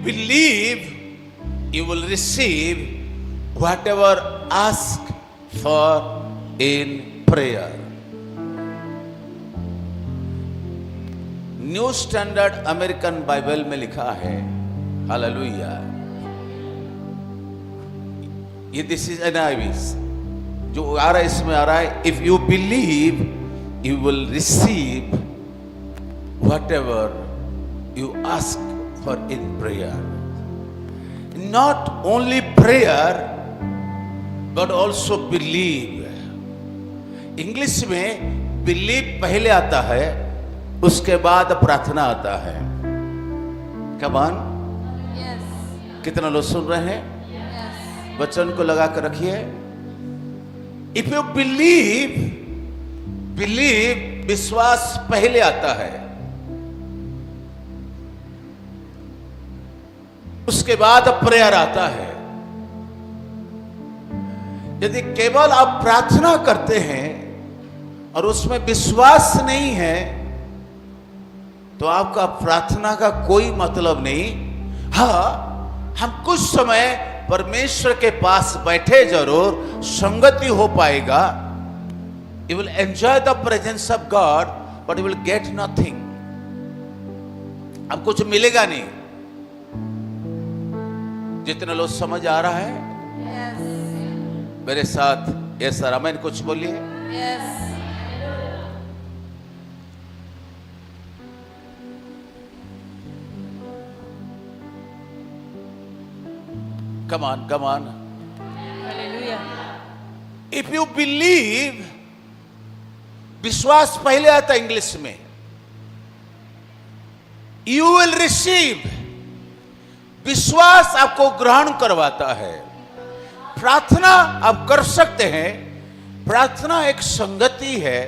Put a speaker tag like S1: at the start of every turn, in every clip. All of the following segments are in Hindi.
S1: believe, you will receive whatever ask for in prayer. New standard American Bible में लिखा है, हालेलुया, ये दिस इज NIV जो आ रहा है, इसमें आ रहा है, if you believe you will receive whatever you ask for in prayer. Not only prayer but also believe. English में believe पहले आता है, उसके बाद प्रार्थना आता है. Come on?
S2: Yes.
S1: कितना लोग सुन रहे हैं?
S2: Yes.
S1: वचन को लगा कर रखिए. If you believe, विश्वास पहले आता है, उसके बाद प्रेयर आता है. यदि केवल आप प्रार्थना करते हैं और उसमें विश्वास नहीं है तो आपका प्रार्थना का कोई मतलब नहीं. हाँ, हम कुछ समय परमेश्वर के पास बैठे जरूर, संगति हो पाएगा. You will enjoy the presence of God but you will get nothing. अब कुछ मिलेगा नहीं. जितने लोग समझ आ रहा है
S2: Yes.
S1: मेरे साथ यस सर, आमीन कुछ बोलिए.
S2: Yes.
S1: Come on, come on.
S2: Hallelujah.
S1: If you believe, विश्वास पहले आता इंग्लिश में. You will receive. विश्वास आपको ग्रहण करवाता है. प्रार्थना आप कर सकते हैं. प्रार्थना एक संगति है.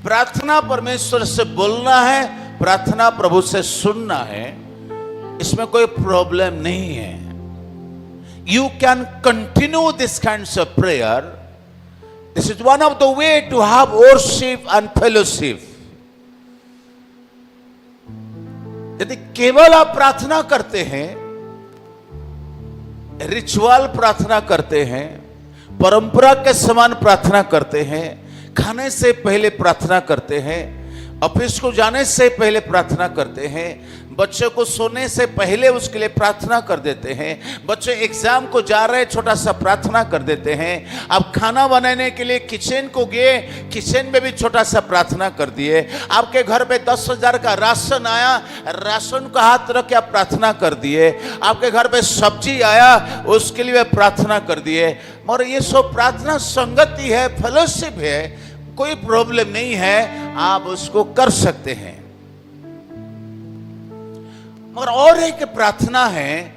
S1: प्रार्थना परमेश्वर से बोलना है, प्रार्थना प्रभु से सुनना है. इसमें कोई प्रॉब्लम नहीं है. You can continue this kinds of prayer. This is one of the way to have worship and fellowship. यदि केवल आप प्रार्थना करते हैं, रिचुअल प्रार्थना करते हैं, परंपरा के समान प्रार्थना करते हैं, खाने से पहले प्रार्थना करते हैं, ऑफिस को जाने से पहले प्रार्थना करते हैं, बच्चे को सोने से पहले उसके लिए प्रार्थना कर देते हैं, बच्चे एग्जाम को जा रहे छोटा सा प्रार्थना कर देते हैं, आप खाना बनाने के लिए किचन को गए, किचन में भी छोटा सा प्रार्थना कर दिए, आपके घर पे 10,000 का राशन आया, राशन का हाथ रख के आप प्रार्थना कर दिए, आपके घर पे सब्जी आया, उसके लिए प्रार्थना कर दिए. और ये सब प्रार्थना संगति है, फेलोशिप है, कोई प्रॉब्लम नहीं है, आप उसको कर सकते हैं. मगर और एक प्रार्थना है,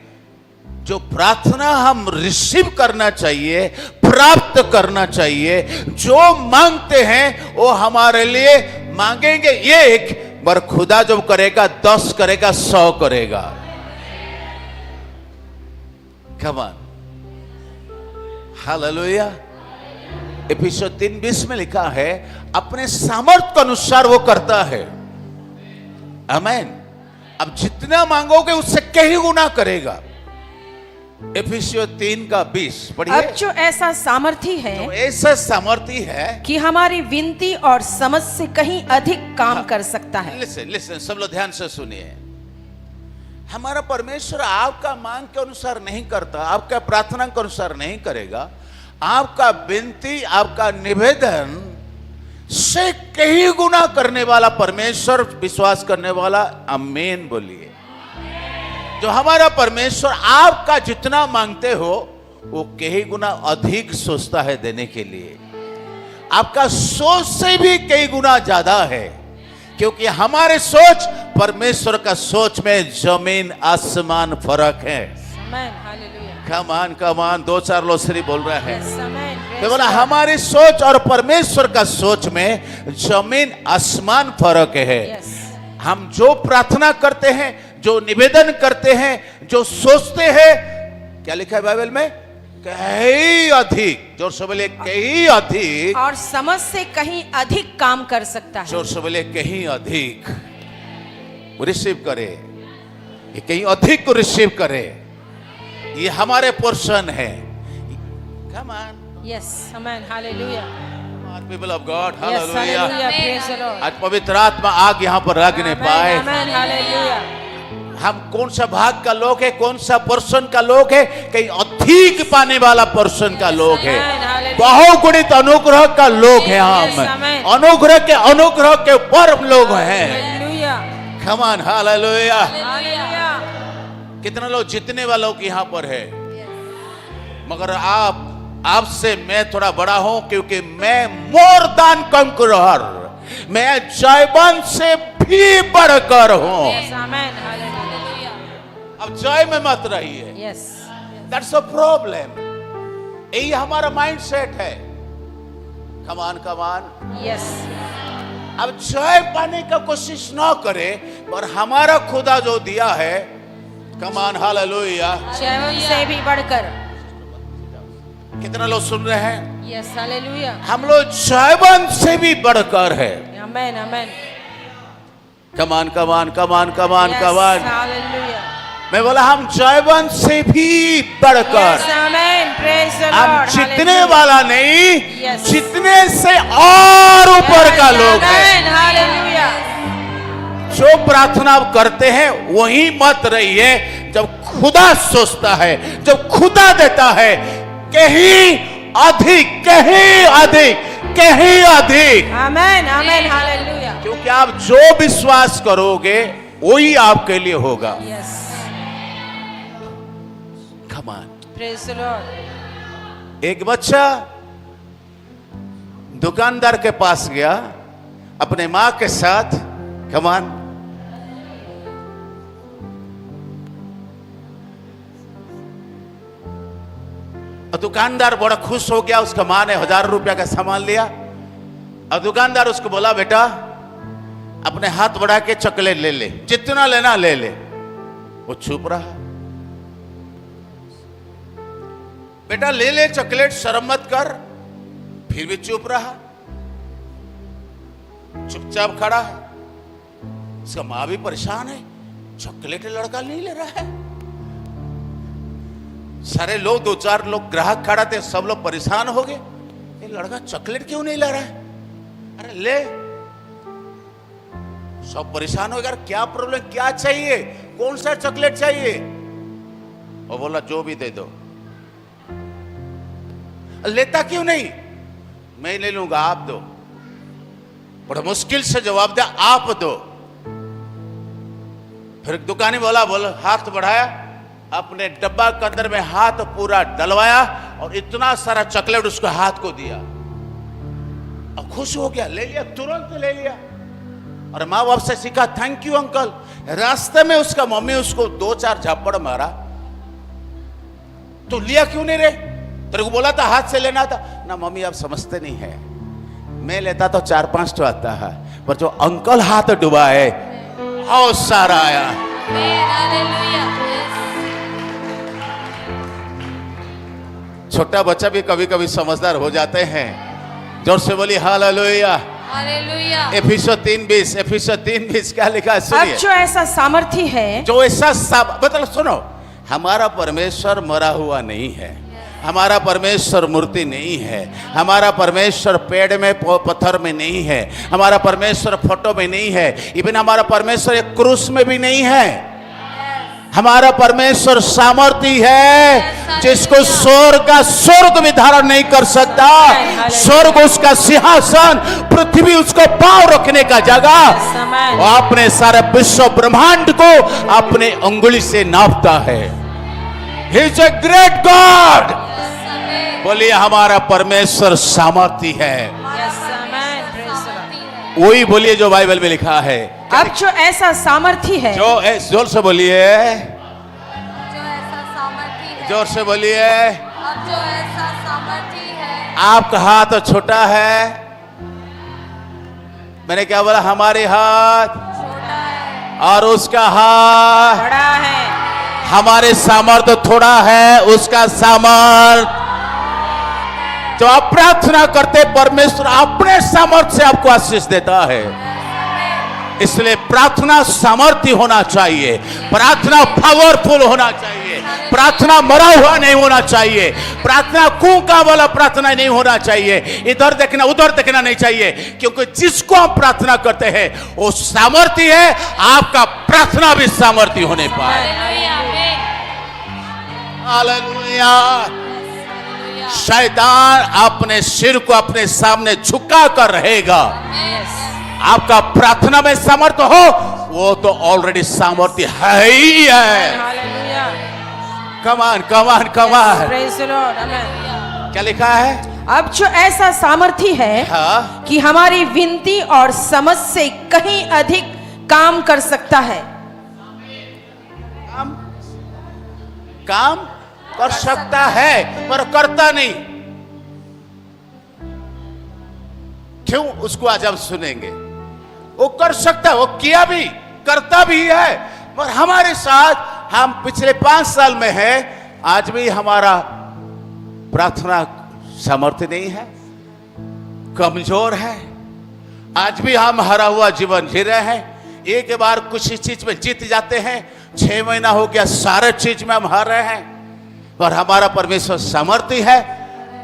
S1: जो प्रार्थना हम रिसीव करना चाहिए, प्राप्त करना चाहिए. जो मांगते हैं वो हमारे लिए मांगेंगे एक, पर खुदा जब करेगा 10 करेगा, 100 करेगा. Come on, hallelujah. इफिसियों 3:20 में लिखा है, अपने सामर्थ्य के अनुसार वो करता है. आमीन. अब जितना मांगोगे उससे कई गुना करेगा. इफिसियों 3:20 पढ़िए.
S2: अब जो ऐसा सामर्थी है,
S1: तो ऐसा सामर्थी है
S2: कि हमारी विनती और समझ से कहीं अधिक काम कर सकता है.
S1: लिसन लिसन, सब लोग ध्यान से सुनिए. हमारा परमेश्वर आपका मांग के अनुसार नहीं करता, आपका प्रार्थना के अनुसार नहीं करेगा. आपका विनती, आपका निवेदन से कई गुना करने वाला परमेश्वर, विश्वास करने वाला आमीन बोलिए. जो हमारा परमेश्वर आपका जितना मांगते हो वो कई गुना अधिक सोचता है देने के लिए. आपका सोच से भी कई गुना ज्यादा है, क्योंकि हमारे सोच परमेश्वर का सोच में जमीन आसमान फर्क है. कमान कमान 2-4 लोग श्री बोल रहे हैं. तो बोला हमारी सोच और परमेश्वर का सोच में जमीन आसमान फर्क है. हम जो प्रार्थना करते हैं, जो निवेदन करते हैं, जो सोचते हैं, क्या लिखा है बाइबल में? कहीं अधिक. जोर से बोले कहीं अधिक.
S2: और समझ से कहीं अधिक काम कर सकता है.
S1: जोर से बोले कहीं अधिक. रिसीव करे. ये कहीं अधिक को रिसीव करे, ये हमारे पोर्शन है। Come on,
S2: Yes, amen, hallelujah.
S1: people of God,
S2: Yes,
S1: hallelujah।
S2: hallelujah, praise the Lord.
S1: आज पवित्र आत्मा आग यहाँ पर लगने पाए।
S2: Amen, amen, hallelujah.
S1: हम कौन सा भाग का लोग है, कौन सा पर्सन का लोग है, कहीं अधिक पाने वाला पर्सन का लोग है,
S2: Amen, hallelujah.
S1: बहुगुणित अनुग्रह का लोग है। हम
S2: Yes, amen.
S1: अनुग्रह के ऊपर हम लोग हैं।
S2: Hallelujah.
S1: Come on, hallelujah।
S2: Hallelujah.
S1: कितने लोग जीतने वालों की यहाँ पर है, मगर आपसे मैं थोड़ा बड़ा हूं, क्योंकि मैं मोर देन कंकरर, मैं जयवंत से भी बढ़कर हूं।
S2: Yes, amen, hallelujah.
S1: अब जय में मत रहिए,
S2: Yes.
S1: That's a problem. यही हमारा माइंडसेट है। कमान कमान,
S2: Yes.
S1: अब जय पाने का कोशिश ना करे, पर हमारा खुदा जो दिया है, कमान हालेलुया।
S2: जयवंत से भी बढ़कर।
S1: कितना लोग सुन रहे हैं?
S2: Yes, hallelujah.
S1: हम लोग जयवंत से भी बढ़कर है।
S2: Amen, amen.
S1: कमान कमान कमान कमान
S2: Yes,
S1: कमान,
S2: hallelujah.
S1: मैं बोला हम जयवंत से भी बढ़कर।
S2: Yes, amen, praise the
S1: हम
S2: Lord.
S1: जीतने
S2: Hallelujah.
S1: वाला नहीं,
S2: Yes.
S1: जीतने से और ऊपर
S2: Yes,
S1: का लोग है।
S2: amen, hallelujah.
S1: जो प्रार्थना आप करते हैं वही मत रहिए। जब खुदा सोचता है, जब खुदा देता है, कहीं अधिक, कहीं अधिक, कहीं अधिक।
S2: Amen, amen, hallelujah.
S1: क्योंकि आप जो विश्वास करोगे वही आपके लिए होगा।
S2: Yes,
S1: Come on।
S2: praise the Lord.
S1: एक बच्चा दुकानदार के पास गया अपने मां के साथ। कमान, और दुकानदार बड़ा खुश हो गया। उसका मां ने 1000 रुपया का सामान लिया, और दुकानदार उसको बोला, बेटा अपने हाथ बढ़ा के चॉकलेट ले ले, जितना लेना ले ले। वो चुप रहा। बेटा ले ले चॉकलेट, शर्म मत कर। फिर भी चुप रहा, चुपचाप खड़ा है। उसका मां भी परेशान है, चॉकलेट लड़का नहीं ले रहा है। सारे लोग, 2-4 लोग ग्राहक खड़ा थे, सब लोग परेशान हो गए, ये लड़का चॉकलेट क्यों नहीं ला रहा है? अरे ले। सब परेशान हो गए, क्या प्रॉब्लम, क्या चाहिए, कौन सा चॉकलेट चाहिए? वो बोला जो भी दे दो। लेता क्यों नहीं? मैं ले लूंगा, आप दो। बड़ा मुश्किल से जवाब दिया, आप दो। फिर दुकानी बोला हाथ बढ़ाया, अपने डब्बा के अंदर में हाथ पूरा डलवाया और इतना सारा चॉकलेट उसको हाथ को दिया। अब खुश हो गया, ले लिया, तुरंत ले लिया। और माँ बाप से सीखा, थैंक यू अंकल। रास्ते में उसका मम्मी उसको 2-4 झापड़ मारा, तो लिया क्यों नहीं रे? तेरे को बोला था हाथ से लेना था ना। मम्मी आप समझते नहीं है, मैं लेता तो 4-5 तो आता है, पर जो अंकल हाथ डुबा है बहुत सारा आया। छोटा बच्चा भी कभी कभी समझदार हो जाते हैं। जोर से बोली हालेलुया। एफिसो 3:20 क्या लिखा है
S2: अब
S1: सुनिए।
S2: जो ऐसा सामर्थ्य है,
S1: जो ऐसा मतलब सुनो, हमारा परमेश्वर मरा हुआ नहीं है, हमारा परमेश्वर मूर्ति नहीं है, हमारा परमेश्वर पेड़ में पत्थर में नहीं है, हमारा परमेश्वर फोटो में नहीं है, इवन हमारा परमेश्वर एक क्रूस में भी नहीं है। हमारा परमेश्वर सामर्थी है, जिसको स्वर्ग भी धारण नहीं कर सकता। स्वर्ग उसका सिंहासन, पृथ्वी उसको पांव रखने का जगह। वो अपने सारे विश्व ब्रह्मांड को अपने अंगुली से नापता है। He is a great God। बोलिए हमारा परमेश्वर सामर्थी है।
S2: Yes, amen, praise the Lord.
S1: वही बोलिए जो बाइबल में लिखा है।
S2: अब जो ऐसा सामर्थ्य है,
S1: जोर से बोलिए,
S3: जो ऐसा सामर्थी है,
S1: जोर से बोलिए।
S3: अब जो ऐसा सामर्थी है,
S1: आपका हाथ छोटा है, मैंने क्या बोला, हमारे हाथ
S3: छोटा है,
S1: और उसका हाथ,
S2: बड़ा है।
S1: हमारे सामर्थ्य थोड़ा है, उसका सामर्थ्य। जो आप प्रार्थना करते, परमेश्वर अपने सामर्थ्य से आपको आशीष देता है। इसलिए प्रार्थना सामर्थ्य होना चाहिए, प्रार्थना पावरफुल होना चाहिए, प्रार्थना मरा हुआ नहीं होना चाहिए, प्रार्थना कूका वाला प्रार्थना नहीं होना चाहिए, इधर देखना उधर देखना नहीं चाहिए, क्योंकि जिसको हम प्रार्थना करते हैं वो सामर्थ्य है, आपका प्रार्थना भी सामर्थ्य होने पाए।
S3: हालेलुया, आमीन।
S1: हालेलुया।
S3: हालेलुया,
S1: शैतान अपने सिर को अपने सामने झुका कर रहेगा।
S3: आमीन।
S1: आपका प्रार्थना में सामर्थ्य हो, वो तो ऑलरेडी सामर्थ्य है ही है।
S2: Hallelujah.
S1: Come on come on come on.
S2: Praise the lord, amen.
S1: क्या लिखा है?
S2: अब जो ऐसा सामर्थ्य है
S1: हाँ,
S2: कि हमारी विनती और समझ से कहीं अधिक काम कर सकता है।
S1: काम कर सकता है पर करता नहीं। क्यों? उसको आज हम सुनेंगे। वो कर सकता है, वो किया भी, करता भी है, पर हमारे साथ हम पिछले 5 साल में है, आज भी हमारा प्रार्थना सामर्थ्य नहीं है, कमजोर है। आज भी हम हरा हुआ जीवन जी रहे हैं। एक बार कुछ ही चीज में जीत जाते हैं, 6 महीना हो गया सारे चीज में हम हार रहे हैं, पर हमारा परमेश्वर सामर्थ्य है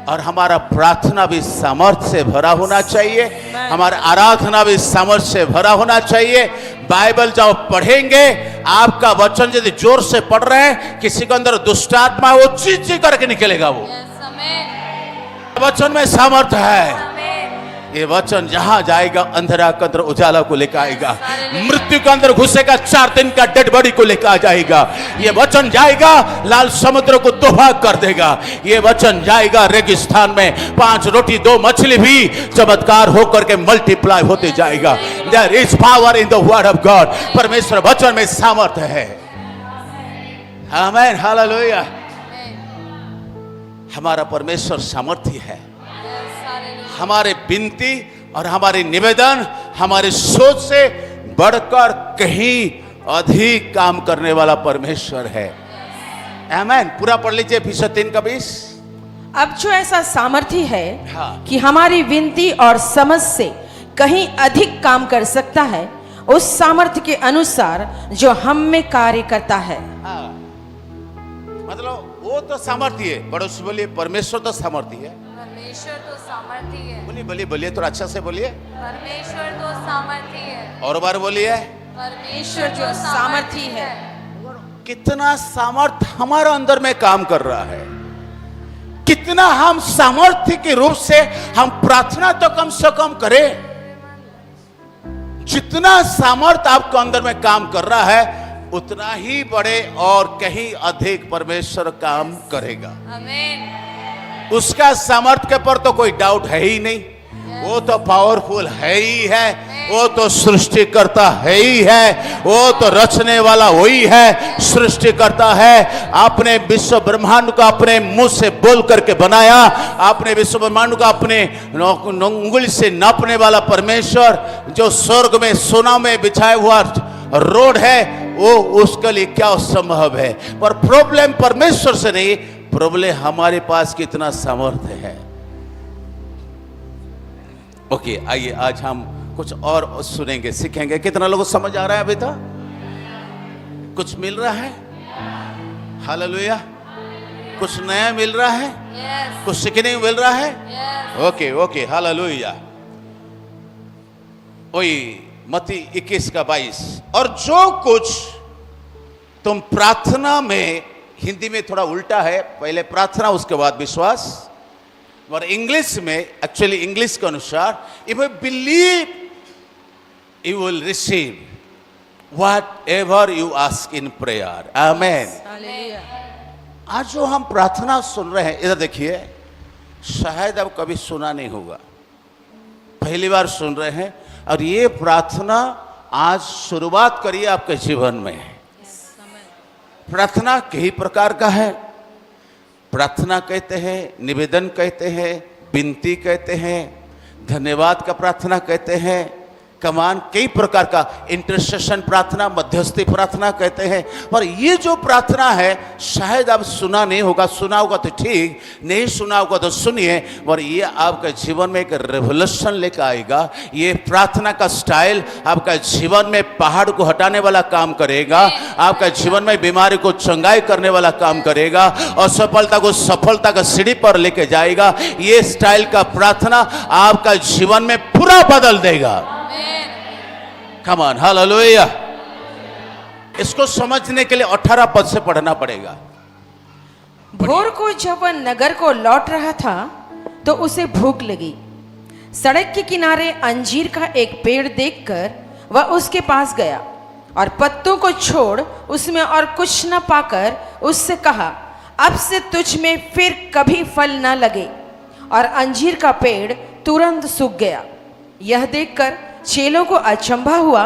S1: और हमारा प्रार्थना भी सामर्थ्य से भरा होना चाहिए, हमारा आराधना भी सामर्थ्य से भरा होना चाहिए। बाइबल जब पढ़ेंगे, आपका वचन यदि जोर से पढ़ रहे हैं, किसी के अंदर दुष्ट आत्मा है, वो चीज करके निकलेगा। वो
S3: यस, आमीन।
S1: वचन में सामर्थ्य है।
S3: आमीन।
S1: ये वचन जहां जाएगा, अंधेरा के अंदर उजाला को लेकर आएगा, मृत्यु के अंदर घुसेगा, 4 दिन का डेड बॉडी को लेकर आ जाएगा। ये वचन जाएगा, लाल समुद्र को तोबा कर देगा। ये वचन जाएगा, रेगिस्तान में 5 रोटी 2 मछली भी चमत्कार होकर के मल्टीप्लाई होते जाएगा। There is power in the word of God. परमेश्वर वचन में सामर्थ्य है। आमीन, हालेलुया। हमारा परमेश्वर सामर्थ्य है।
S3: Yes, hallelujah.
S1: हमारे विनती और हमारी निवेदन हमारे सोच से बढ़कर कहीं अधिक काम करने वाला परमेश्वर है। आमीन। पूरा पढ़ लीजिए Efesios 3:20।
S2: अब जो ऐसा सामर्थ्य है
S1: हाँ।
S2: कि हमारी विनती और समझ से कहीं अधिक काम कर सकता है, उस सामर्थ्य के अनुसार जो हम में कार्य करता है।
S1: हाँ। मतलब वो तो सामर्थ्य है। बड़ों से बोलिए, परमेश्वर तो सामर्थ्य है।
S3: परमेश्वर तो सामर्थ्य है।
S1: बोलिए बोलिए बोलिए, थोड़ा अच्छा से बोलिए।
S3: परमेश्वर तो सामर्थ्य है।
S1: और बार बोलिए।
S3: परमेश्वर जो सामर्थ्य है।
S1: कितना सामर्थ्य हमारा अंदर में काम कर रहा है, कितना हम सामर्थ्य के रूप से हम प्रार्थना तो कम से कम करें। जितना सामर्थ्य आपके अंदर में काम कर रहा है, उतना ही बड़े और कहीं अधिक परमेश्वर काम करेगा।
S3: आमीन।
S1: उसका सामर्थ्य के पर तो कोई डाउट है ही नहीं। वो तो पावरफुल है ही है, वो तो सृष्टि करता है ही है, वो तो रचने वाला वही है, सृष्टि करता है। आपने विश्व ब्रह्मांड को अपने मुंह से बोल करके बनाया, आपने विश्व ब्रह्मांड को अपने उंगली से नापने वाला परमेश्वर, जो स्वर्ग में सोना में बिछाया हुआ रोड है, वो उसके लिए क्या संभव है। पर प्रॉब्लम परमेश्वर से नहीं, प्रॉब्लम हमारे पास कितना सामर्थ्य है। ओके, आइए आज हम कुछ और सुनेंगे, सीखेंगे। कितना लोगों को समझ आ रहा है? अभी तो कुछ मिल रहा है। हालेलुया। कुछ नया मिल रहा है,
S3: यस,
S1: कुछ सीखने को मिल रहा है।
S3: यस।
S1: Okay okay, hallelujah. वही मत्ती 21:22। और जो कुछ तुम प्रार्थना में, हिंदी में थोड़ा उल्टा है, पहले प्रार्थना उसके बाद विश्वास, और इंग्लिश में, एक्चुअली इंग्लिश के अनुसार, if you believe you will receive what ever you ask in prayer. Amen.
S2: Hallelujah.
S1: आज जो हम प्रार्थना सुन रहे हैं, इधर देखिए, शायद अब कभी सुना नहीं होगा, पहली बार सुन रहे हैं। और ये प्रार्थना आज शुरुआत करिए आपके जीवन में। प्रार्थना कई प्रकार का है। प्रार्थना कहते हैं, निवेदन कहते हैं, विनती कहते हैं, धन्यवाद का प्रार्थना कहते हैं, कमान कई प्रकार का इंटरसेशन प्रार्थना, मध्यस्थी प्रार्थना कहते हैं। पर ये जो प्रार्थना है शायद आप सुना नहीं होगा, सुना होगा तो ठीक, नहीं सुना होगा तो सुनिए। और ये आपके जीवन में एक रेवोल्यूशन लेकर आएगा। ये प्रार्थना का स्टाइल आपका जीवन में पहाड़ को हटाने वाला काम करेगा, आपका जीवन में बीमारी को चंगाई करने वाला काम करेगा, और सफलता को सफलता का सीढ़ी पर लेके जाएगा। ये स्टाइल का प्रार्थना आपका जीवन में पूरा बदल देगा। Come on, hallelujah. इसको समझने के लिए 18 पद से पढ़ना पड़ेगा।
S2: भोर को जब वह नगर को लौट रहा था तो उसे भूख लगी। सड़क के किनारे अंजीर का एक पेड़ देखकर वह उसके पास गया और पत्तों को छोड़ उसमें और कुछ न पाकर उससे कहा, अब से तुझ में फिर कभी फल न लगे। और अंजीर का पेड़ तुरंत सूख गया। यह देखकर चेलों को अचंभा हुआ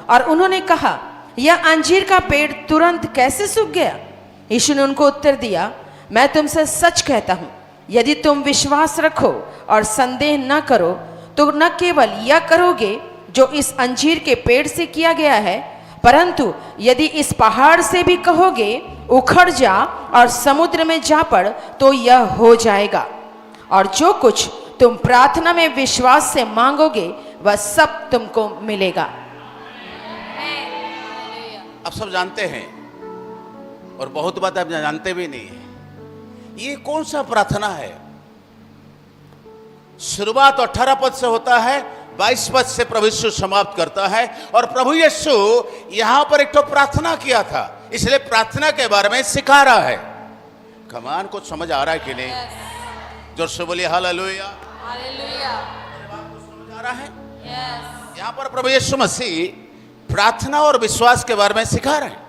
S2: और उन्होंने कहा, यह अंजीर का पेड़ तुरंत कैसे सूख गया? यीशु ने उनको उत्तर दिया, मैं तुमसे सच कहता हूं, यदि तुम विश्वास रखो और संदेह न करो तो न केवल यह करोगे जो इस अंजीर के पेड़ से किया गया है, परंतु यदि इस पहाड़ से भी कहोगे उखड़ जा और समुद्र में जा पड़ तो यह हो जाएगा। और जो कुछ तुम प्रार्थना में विश्वास से मांगोगे वह सब तुमको मिलेगा।
S1: आप सब जानते हैं और बहुत बात आप जानते भी नहीं है। ये कौन सा प्रार्थना है? शुरुआत 18 पद से होता है, 22 पद से प्रभु यीशु समाप्त करता है। और प्रभु यीशु यहां पर एक तो प्रार्थना किया था, इसलिए प्रार्थना के बारे में सिखा रहा है। कमान को समझ आ रहा है कि नहीं? जोर से बोलिए हालेलुया।
S3: हालेलुया।
S1: समझ आ रहा है? यहां पर प्रभु यीशु मसीह प्रार्थना और विश्वास के बारे में सिखा रहे हैं।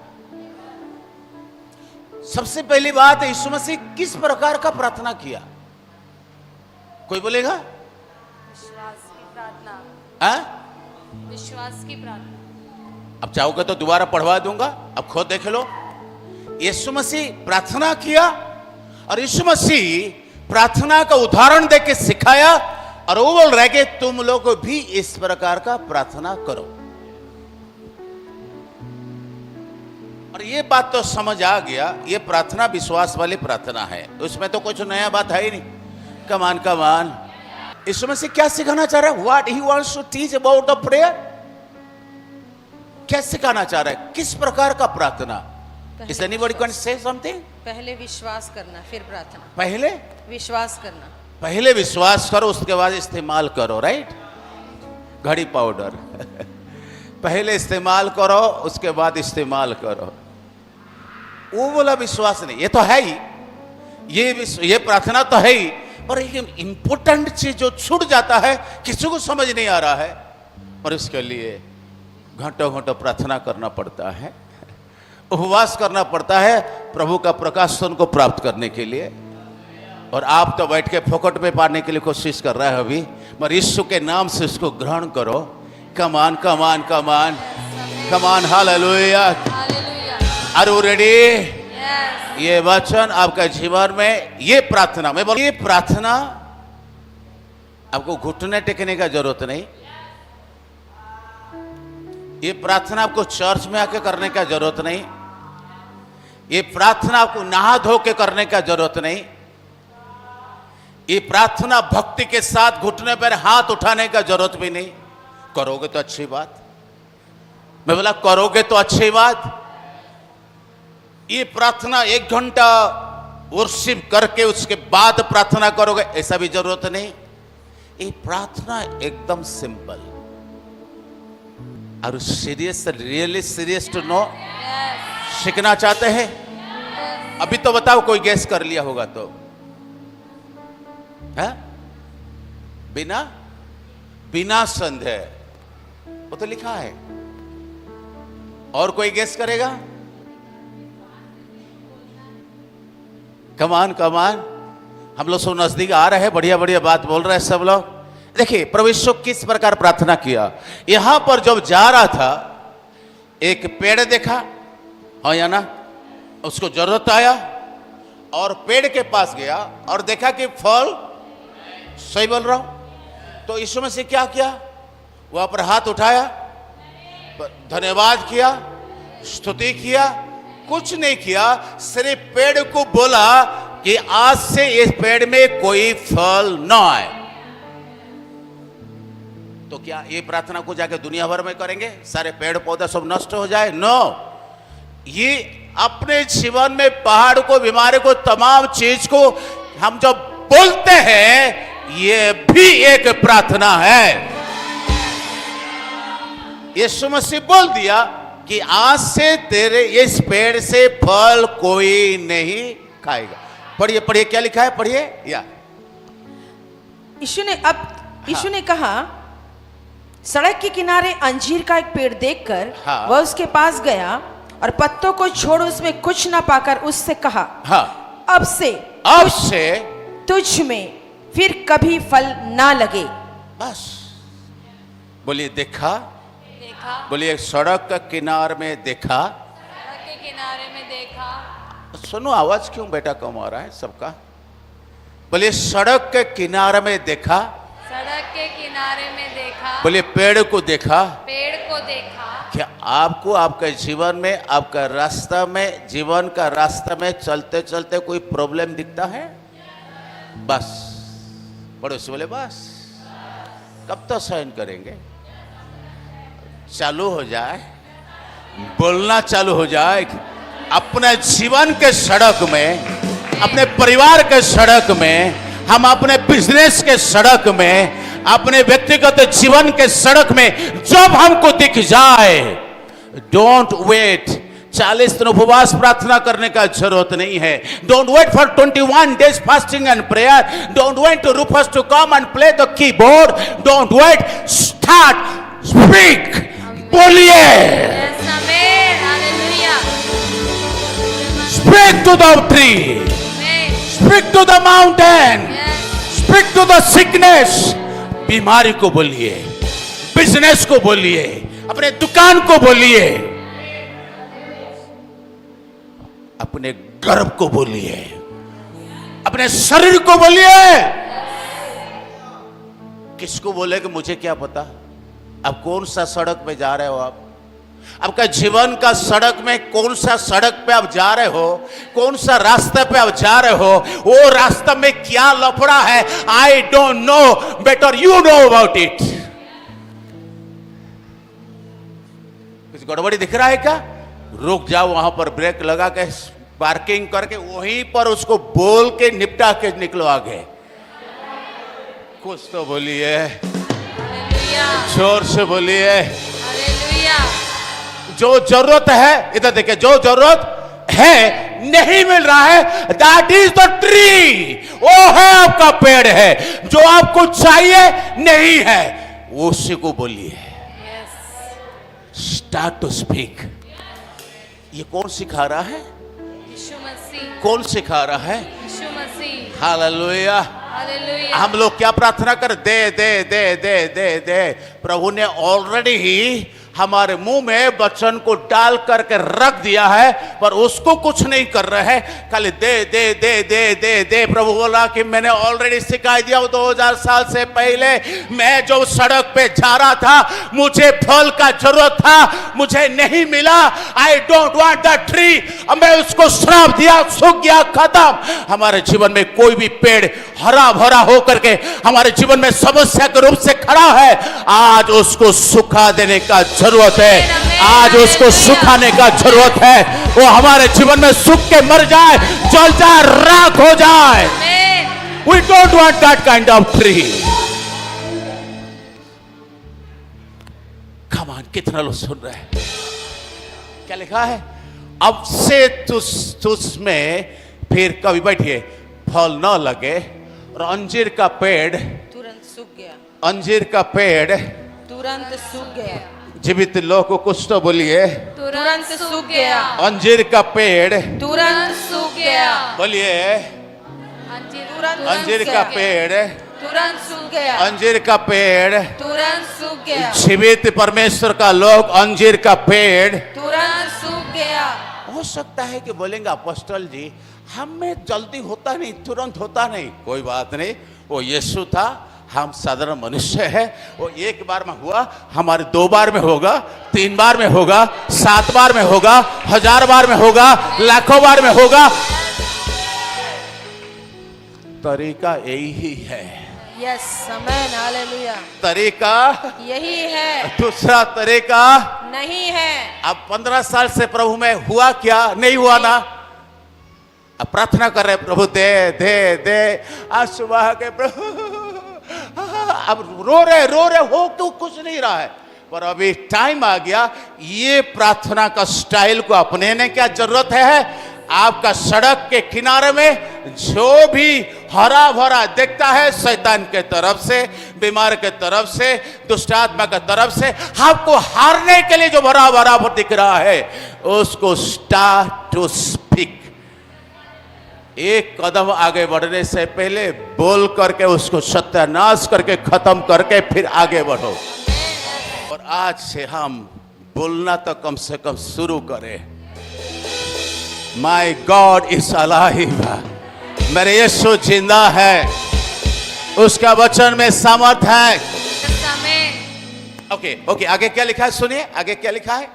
S1: सबसे पहली बात, यीशु मसीह किस प्रकार का प्रार्थना किया? कोई बोलेगा?
S3: विश्वास की प्रार्थना। विश्वास की प्रार्थना।
S1: अब चाहोगे तो दोबारा पढ़वा दूंगा, अब खुद देख लो। यीशु मसीह प्रार्थना किया और यीशु मसीह प्रार्थना का उदाहरण देके सिखाया और वो बोल रहे कि तुम लोग भी इस प्रकार का प्रार्थना करो। और ये बात तो समझ आ गया, ये प्रार्थना विश्वास वाली प्रार्थना है, उसमें तो कुछ नया बात है ही नहीं। कमान कमान, यीशु मसीह क्या सिखाना चाह रहा है? What he wants to teach about the prayer. क्या सिखाना चाह रहा है? किस प्रकार का प्रार्थना? Is anybody can say something?
S2: पहले विश्वास करना फिर प्रार्थना।
S1: पहले
S2: विश्वास करना,
S1: पहले विश्वास करो उसके बाद इस्तेमाल करो, राइट? घड़ी पाउडर पहले इस्तेमाल करो उसके बाद इस्तेमाल करो। वो बोला विश्वास नहीं, ये तो है ही, ये प्रार्थना तो है ही, पर एक इंपॉर्टेंट चीज जो छूट जाता है, किसी को समझ नहीं आ रहा है, और इसके लिए घंटों घंटों प्रार्थना करना पड़ता है, उपवास करना पड़ता है प्रभु का प्रकाशन को प्राप्त करने के लिए। और आप तो बैठ के फोकट में पाने के लिए कोशिश कर रहे हैं अभी, मगर यीशु के नाम से इसको ग्रहण करो। Come on come on come on come on, hallelujah. Are you ready? ये वचन आपका जीवन में, ये प्रार्थना, मैं बोल, ये प्रार्थना आपको घुटने टेकने का जरूरत नहीं, ये प्रार्थना आपको चर्च में आके करने का जरूरत नहीं, ये प्रार्थना आपको नहा धो के करने का जरूरत नहीं, ये प्रार्थना भक्ति के साथ घुटने पर हाथ उठाने का जरूरत भी नहीं। करोगे तो अच्छी बात, मैं बोला करोगे तो अच्छी बात। ये प्रार्थना 1 घंटा वर्शिप करके उसके बाद प्रार्थना करोगे, ऐसा भी जरूरत नहीं। ये प्रार्थना एकदम सिंपल। और serious, really serious to know, सीखना चाहते हैं? अभी तो बताओ, कोई गैस कर लिया होगा तो है? बिना संदेह, वो तो लिखा है। और कोई गैस करेगा? कमान कमान, हम लोग सब नजदीक आ रहे हैं, बढ़िया बढ़िया बात बोल रहे हैं सब लोग। देखिए प्रभु यीशु किस प्रकार प्रार्थना किया। यहां पर जब जा रहा था एक पेड़ देखा, हाँ या ना, उसको जरूरत आया और पेड़ के पास गया और देखा कि फल, सही बोल रहा हूं, तो यीशु मसीह क्या किया? वहां पर हाथ उठाया, धन्यवाद किया, स्तुति किया, कुछ नहीं किया, सिर्फ पेड़ को बोला कि आज से इस पेड़ में कोई फल न आए। तो क्या ये प्रार्थना को जाके दुनिया भर में करेंगे, सारे पेड़ पौधे सब नष्ट हो जाए? नो, ये अपने जीवन में पहाड़ को, बीमारी को, तमाम चीज को हम जब बोलते हैं, ये भी एक प्रार्थना है। यीशु मसीह बोल दिया कि आज से तेरे इस पेड़ से फल कोई नहीं खाएगा। पढ़िए पढ़िए, क्या लिखा है, पढ़िए। या
S2: यीशु ने कहा, सड़क के किनारे अंजीर का एक पेड़ देखकर
S1: हाँ।
S2: वह उसके पास गया और पत्तों को छोड़ उसमें कुछ न पाकर उससे कहा,
S1: हाँ,
S2: अब से तुझ में फिर कभी फल ना लगे।
S1: बस बोलिए, देखा,
S3: देखा,
S1: बोलिए सड़क के किनारे में देखा।
S3: सड़क के किनारे में देखा।
S1: सुनो, आवाज क्यों बेटा कम आ रहा है सबका? बोलिए सड़क के किनारे में देखा।
S3: सड़क के किनारे में देखा।
S1: बोलिए पेड़ को देखा।
S3: पेड़ को देखा।
S1: क्या आपको आपके जीवन में, आपका रास्ता में, जीवन का रास्ता में चलते चलते कोई प्रॉब्लम दिखता है? बस पड़ोसी बोले, बस कब तक सहन करेंगे? चालू हो जाए, बोलना चालू हो जाए। अपने जीवन के सड़क में, अपने परिवार के सड़क में, हम अपने बिजनेस के सड़क में, अपने व्यक्तिगत जीवन के सड़क में जब हमको दिख जाए, डोंट वेट। 40 दिन उपवास प्रार्थना करने का जरूरत नहीं है। Don't wait for 21 days fasting and prayer. Don't wait to Rufus to come and play the keyboard. Don't wait, start, speak, बोलिए।
S3: Yes, amen. Hallelujah.
S1: Speak to the tree,
S3: Amen.
S1: Speak to the mountain,
S3: Yes.
S1: Speak to the sickness. बीमारी को बोलिए, बिजनेस को बोलिए, अपने दुकान को बोलिए, अपने गर्भ को बोलिए, अपने शरीर को बोलिए। किसको बोले कि मुझे क्या पता? अब कौन सा सड़क पे जा रहे हो आप? आपका जीवन का सड़क में कौन सा सड़क पे आप जा रहे हो, कौन सा रास्ते पे आप जा रहे हो, वो रास्ते में क्या लफड़ा है, I don't know, better you know about it. कुछ गड़बड़ी दिख रहा है क्या? रुक जाओ, वहां पर ब्रेक लगा के, पार्किंग करके वहीं पर उसको बोल के निपटा के निकलो आगे। कुछ तो बोलिए,
S3: Hallelujah.
S1: जोर से बोलिए।
S3: Hallelujah.
S1: जो जरूरत है, इधर देखिए, जो जरूरत है नहीं मिल रहा है, दैट इज द ट्री। वो है आपका पेड़ है। जो आपको चाहिए नहीं है, उसी को बोलिए।
S3: Yes.
S1: Start to speak. ये कौन सिखा रहा है?
S3: यीशु मसीह।
S1: कौन सिखा रहा है?
S3: यीशु मसीह।
S1: हालेलुया।
S3: Hallelujah.
S1: हम लोग क्या प्रार्थना कर, दे दे दे दे दे दे। प्रभु ने ऑलरेडी ही हमारे मुंह में वचन को डाल करके रख दिया है, पर उसको कुछ नहीं कर रहे हैं, खाली दे दे दे दे दे दे। प्रभु बोला कि मैंने ऑलरेडी सिखा दिया। 2000 साल से पहले मैं जो सड़क पे जा रहा था, मुझे फल का जरूरत था, मुझे नहीं मिला। I don't want the tree. मैं उसको श्राप दिया, सूख गया, खत्म। हमारे जीवन में कोई भी पेड़ हरा भरा होकर के हमारे जीवन में समस्या के रूप से खड़ा है, आज उसको सुखा देने का जरूरत है। आज उसको सुखाने का जरूरत है। वो हमारे जीवन में सूख के मर जाए, जल जाए, राख हो जाए।
S3: Amen.
S1: We don't want that kind of tree. Come on, कितना लोग सुन रहे हैं? क्या लिखा है? अब से तुझ में फिर कभी, बैठिए, फल न लगे। और अंजीर का पेड़,
S2: तुरंत सूख गया।
S1: अंजीर का पेड़
S2: तुरंत सूख गया।
S1: जीवित लोग को कुछ तो बोलिए।
S3: तुरंत सूख गया।
S1: अंजीर का पेड़,
S2: तुरंत
S3: सूख गया।
S1: बोलिए।
S3: तुरंत
S1: अंजीर का पेड़,
S3: तुरंत सूख गया।
S1: अंजीर का पेड़,
S3: तुरंत सूख गया।
S1: जीवित परमेश्वर का लोग, अंजीर का पेड़।
S3: तुरंत सूख गया।
S1: हो सकता है कि बोलेंगे अपोस्टल जी, हमें जल्दी होता नहीं, तुरंत होता नहीं। कोई बात नहीं, वो यीशु था, हम साधारण मनुष्य हैं। वो एक बार में हुआ, हमारे 2 बार में होगा, 3 बार में होगा, 7 बार में होगा, 1000 बार में होगा, लाखों बार में होगा। तरीका यही है।
S2: यस, आमेन, हालेलुया।
S1: तरीका
S2: यही है,
S1: दूसरा तरीका
S2: नहीं है।
S1: अब 15 साल से प्रभु में हुआ क्या? नहीं हुआ ना। अब प्रार्थना कर रहे, प्रभु दे दे दे, आज सुबह के प्रभु, अब रो रहे हो तो कुछ नहीं रहा है, पर अभी टाइम आ गया ये प्रार्थना का स्टाइल को अपनाने की जरूरत है। आपका सड़क के किनारे में जो भी हरा भरा दिखता है, शैतान के तरफ से, बीमार के तरफ से, दुष्ट आत्मा के तरफ से आपको हारने के लिए जो भरा भरा दिख रहा है, उसको स्टार्ट टू स्पीक। एक कदम आगे बढ़ने से पहले बोल करके उसको सत्यानाश करके खत्म करके फिर आगे बढ़ो। और आज से हम बोलना तो कम से कम शुरू करें। माई गॉड इज अलाइव, मेरे यीशु जिंदा है, उसका वचन में सामर्थ है। ओके ओके, आगे क्या लिखा है सुनिए, आगे क्या लिखा है।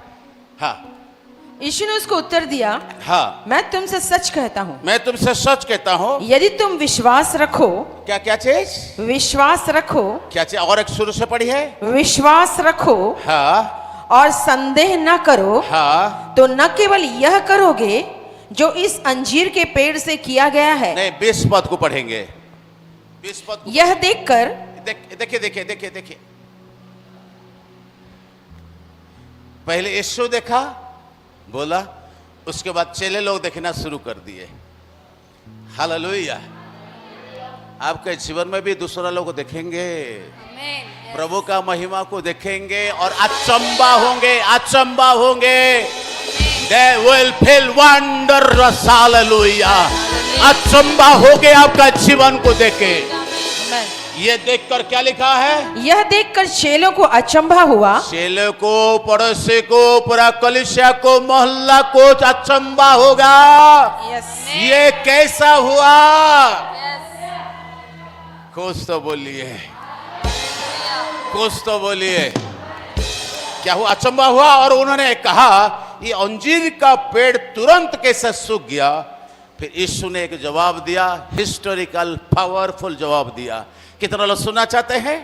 S1: हाँ,
S2: यीशु ने उसको उत्तर दिया,
S1: हाँ,
S2: मैं तुमसे सच कहता हूँ,
S1: मैं तुमसे सच कहता हूँ,
S2: यदि तुम विश्वास रखो।
S1: क्या क्या चीज?
S2: विश्वास रखो।
S1: क्या चीज? और एक शुरू से पढ़ी है।
S2: विश्वास रखो
S1: हाँ
S2: और संदेह न करो,
S1: हाँ,
S2: तो न केवल यह करोगे जो इस अंजीर के पेड़ से किया गया है।
S1: नहीं, 20 पद को पढ़ेंगे। 20 पद को
S2: यह देखकर
S1: देखिए देखिए देखिए देखिए, पहले यीशु देखा, बोला, उसके बाद चेले लोग देखना शुरू कर दिए। हालेलुया। आपके जीवन में भी दूसरा लोग देखेंगे, प्रभु का महिमा को देखेंगे और अचंबा होंगे, अचंबा होंगे। They will feel wonders, hallelujah। अचंबा होगे आपका जीवन को देखे। ये देखकर क्या लिखा है?
S2: यह देखकर चेलों को अचंभा हुआ।
S1: चेले को, पड़ोसी को, पूरा कलीसिया को, मोहल्ला को अचंबा होगा। ये कैसा हुआ? कुछ तो बोलिए, कुछ तो बोलिए। क्या हुआ? अचंबा हुआ। और उन्होंने कहा ये अंजीर का पेड़ तुरंत कैसे सूख गया? फिर यीशु ने एक जवाब दिया, हिस्टोरिकल पावरफुल जवाब दिया। कितना लोग सुनना चाहते हैं?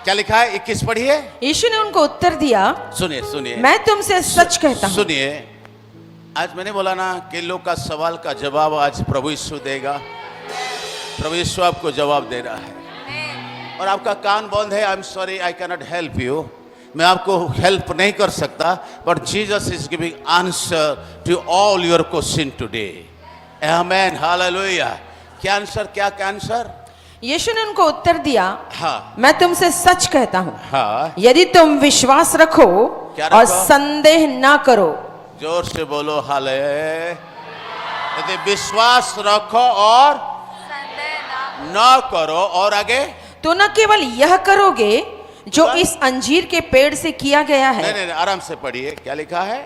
S1: क्या लिखा है? 21 पढ़िए।
S2: यीशु ने उनको उत्तर दिया,
S1: सुनिए सुनिए,
S2: मैं तुमसे सच कहता हूँ।
S1: सुनिए, आज मैंने बोला ना कि लोग का सवाल का जवाब आज प्रभु यीशु देगा। प्रभु यीशु आपको जवाब दे रहा है और आपका कान बंद है। I am sorry, I can not help you. मैं आपको हेल्प नहीं कर सकता, but Jesus is giving answer to all your question today. Amen, hallelujah. क्या आंसर? क्या आंसर?
S2: यीशु ने उनको उत्तर दिया,
S1: हाँ,
S2: मैं तुमसे सच कहता हूँ,
S1: हाँ,
S2: यदि तुम विश्वास रखो
S1: क्या
S2: और
S1: रखो?
S2: संदेह ना करो।
S1: जोर से बोलो हाले। यदि विश्वास रखो और न करो, और आगे,
S2: तो न केवल यह करोगे जो इस अंजीर के पेड़ से किया गया है।
S1: नहीं, आराम से पढ़िए। क्या लिखा है?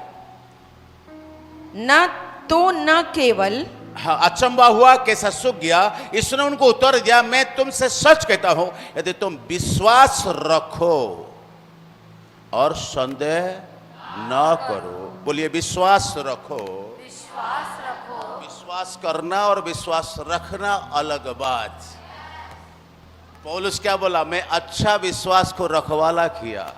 S2: न केवल,
S1: हाँ, अचंबा हुआ, कैसा सूख गया। इसने उनको उत्तर दिया, मैं तुमसे सच कहता हूं, यदि तुम विश्वास रखो और संदेह न करो। बोलिए, विश्वास रखो। विश्वास करना और विश्वास रखना अलग बात। पौलुस क्या बोला? मैं अच्छा विश्वास को रखवाला किया।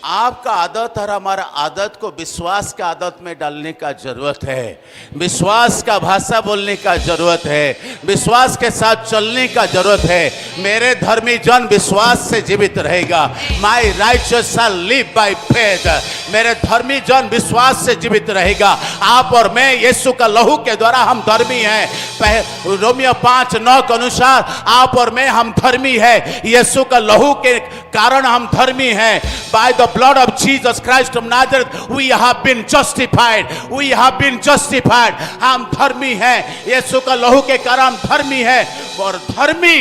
S1: आपका आदत और हमारा आदत को विश्वास का आदत में डालने का जरूरत है। विश्वास का भाषा बोलने का जरूरत है। विश्वास के साथ चलने का जरूरत है। मेरे धर्मी जन विश्वास से जीवित रहेगा। My righteous shall live by faith. मेरे धर्मी जन विश्वास से जीवित रहेगा। आप और मैं यीशु का लहू के द्वारा हम धर्मी हैं। रोमियो 5:9 के अनुसार आप और मैं हम धर्मी है। यीशु का लहू के कारण हम धर्मी हैं। By the blood of Jesus Christ of Nazareth we have been justified, we have been justified। हम धर्मी हैं, यीशु का लहू के कारण हम धर्मी हैं। और धर्मी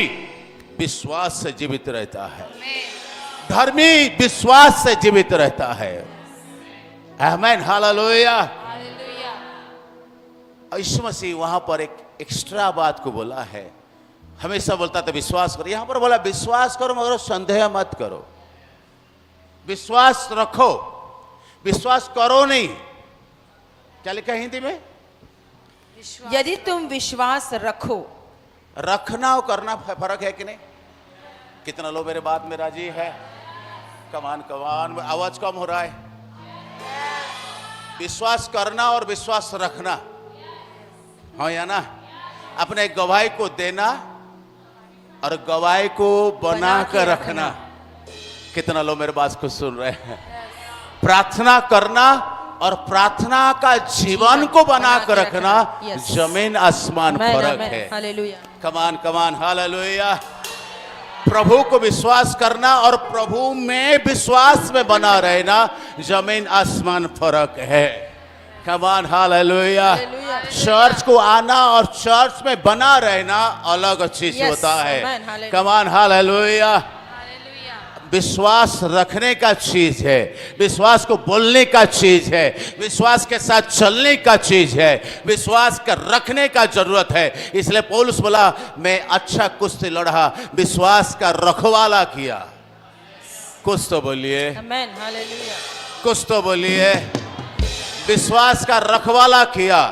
S1: विश्वास से जीवित रहता है। धर्मी विश्वास से जीवित रहता है। आमीन, हालेलुया। यीशु मसीह वहां पर एक एक्स्ट्रा बात को बोला है, हमेशा बोलता था विश्वास करो, यहां पर बोला विश्वास करो मगर संदेह मत करो, विश्वास रखो, विश्वास करो नहीं। क्या लिखा है हिंदी में?
S2: यदि तुम विश्वास रखो।
S1: रखना और करना फर्क है कि नहीं? कितना लोग मेरे बात में राजी है? कमान कमान, आवाज कम हो रहा है। विश्वास करना और विश्वास रखना, हाँ या ना? अपने गवाही को देना और गवाही को बना कर रखना। कितना लोग मेरे बात को सुन रहे हैं? प्रार्थना करना और प्रार्थना का जीवन को बना कर रखना,
S2: Yes.
S1: जमीन आसमान फर्क है।
S2: हालेलुया।
S1: Come on come on, hallelujah. प्रभु को विश्वास करना और प्रभु में विश्वास में बना रहना, जमीन आसमान फर्क है। कमान, हालेलुया।
S2: हालेलुया।
S1: चर्च को आना और चर्च में बना रहना अलग चीज
S2: Yes.
S1: होता है।
S2: Amen. हालेलुया।
S1: कमान, हालेलुया।
S3: हालेलुया।
S1: विश्वास रखने का चीज है, विश्वास को बोलने का चीज है, विश्वास के साथ चलने का चीज है, विश्वास का रखने का जरूरत है। इसलिए पौलुस बोला मैं अच्छा कुश्ती लड़ा, विश्वास का रखवाला किया। कुछ तो बोलिए,
S2: आमेन। हालेलुया।
S1: कुछ तो बोलिए। विश्वास का रखवाला किया।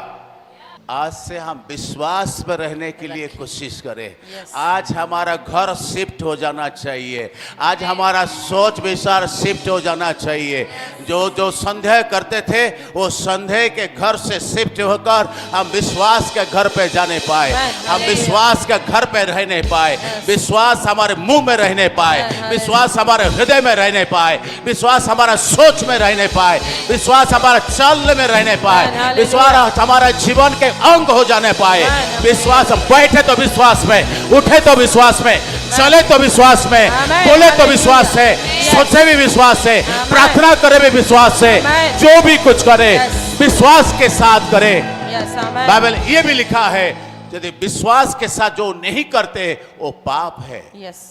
S1: आज से हम विश्वास में रहने के लिए कोशिश करें।
S2: Yes.
S1: आज हमारा घर शिफ्ट हो जाना चाहिए, आज हमारा सोच विचार शिफ्ट हो जाना चाहिए। जो जो संदेह करते थे वो संदेह के घर से शिफ्ट होकर हम विश्वास के घर पे जाने पाए,
S2: Amen.
S1: हम विश्वास के घर पे रहने पाए, विश्वास हमारे मुंह में रहने पाए,
S2: Amen.
S1: विश्वास हमारे हृदय में रहने पाए, विश्वास हमारा सोच में रहने पाए, विश्वास हमारा चल में रहने पाए,
S2: Amen.
S1: विश्वास हमारा जीवन के अंग हो जाने पाए।
S2: Amen.
S1: विश्वास, बैठे तो विश्वास में, उठे तो विश्वास में, चले तो विश्वास में,
S2: Amen.
S1: बोले तो
S2: Hallelujah.
S1: विश्वास से,
S2: Yes.
S1: सोचे भी विश्वास से,
S2: Amen.
S1: प्रार्थना करे भी विश्वास से,
S2: Amen.
S1: जो भी कुछ करे
S2: Yes.
S1: विश्वास के साथ करे।
S2: यस, आमेन।
S1: बाइबल ये भी लिखा है यदि विश्वास के साथ जो नहीं करते वो पाप है।
S2: यस।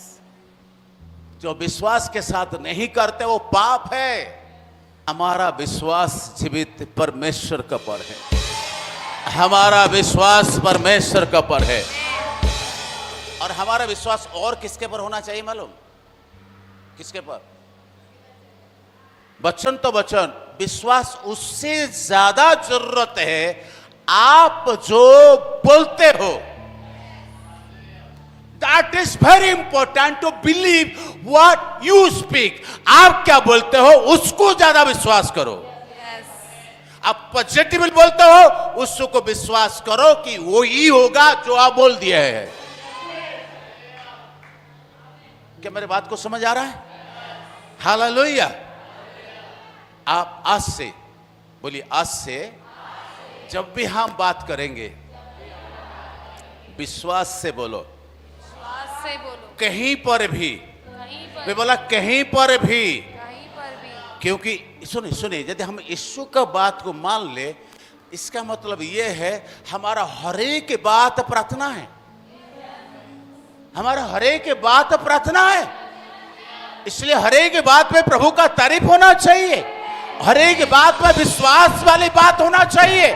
S1: जो विश्वास के साथ नहीं करते वो पाप है। हमारा विश्वास जीवित परमेश्वर का पर है, हमारा विश्वास परमेश्वर का पर है। और हमारा विश्वास और किसके पर होना चाहिए मालूम? किसके पर? वचन तो वचन, विश्वास उससे ज्यादा जरूरत है आप जो बोलते हो। That is very important to believe what you speak. आप क्या बोलते हो उसको ज्यादा विश्वास करो। आप पॉजिटिव बोलते हो उसको विश्वास करो कि वो ही होगा जो आप बोल दिए हैं। क्या मेरे बात को समझ आ रहा है? हालेलुया। आप आज से बोलिए, आज से जब भी हम बात करेंगे विश्वास से बोलो।
S3: विश्वास से बोलो।
S1: कहीं पर भी,
S3: कहीं पर
S1: मैं बोला कहीं पर भी,
S3: कहीं पर भी।
S1: क्योंकि सुनिए सुनिए, यदि हम यीशु का बात को मान ले, इसका मतलब यह है हमारा हरेक बात प्रार्थना है, हमारा हरेक बात प्रार्थना है। इसलिए हरेक बात में प्रभु का तारीफ होना चाहिए, हरेक बात में विश्वास वाली बात होना चाहिए,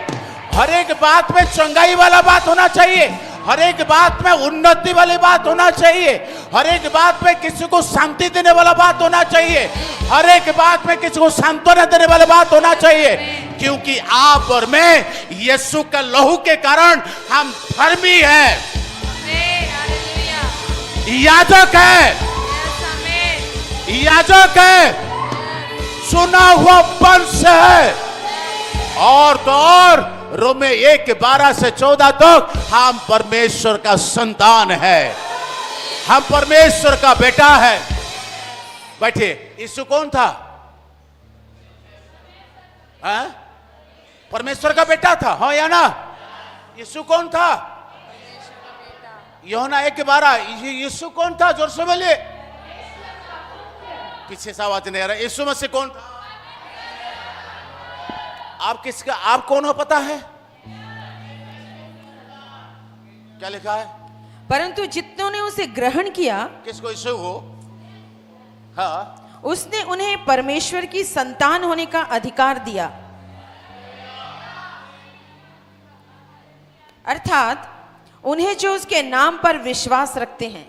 S1: हरेक बात में चंगाई वाला बात होना चाहिए, हरेक बात में उन्नति वाली बात होना चाहिए, हरेक बात में किसी को शांति देने वाला बात होना चाहिए, हरेक बात में किसी को सांत्वना देने वाली बात होना चाहिए। क्योंकि आप और मैं यीशु का लहू के कारण हम धर्मी हैं,
S3: आमेन। हालेलुया।
S1: याजक है,
S3: यस, आमेन।
S1: याजक है, चुना हुआ वंश है। और तो और रोमे 1:12 से 14 तक हम परमेश्वर का संतान है, हम परमेश्वर का बेटा है। बैठिए, यीशु कौन था? परमेश्वर का बेटा था, हाँ या ना? यीशु कौन था? यूहन्ना 1:12, यीशु कौन था? जोर से बोलिए, पीछे से आवाज नहीं आ रहा। यीशु मसीह कौन था? आप किसका, आप कौन हो पता है? क्या लिखा है?
S2: परंतु जितनों ने उसे ग्रहण किया,
S1: किसको? यीशु हो। हाँ,
S2: उसने उन्हें परमेश्वर की संतान होने का अधिकार दिया, अर्थात उन्हें जो उसके नाम पर विश्वास रखते हैं।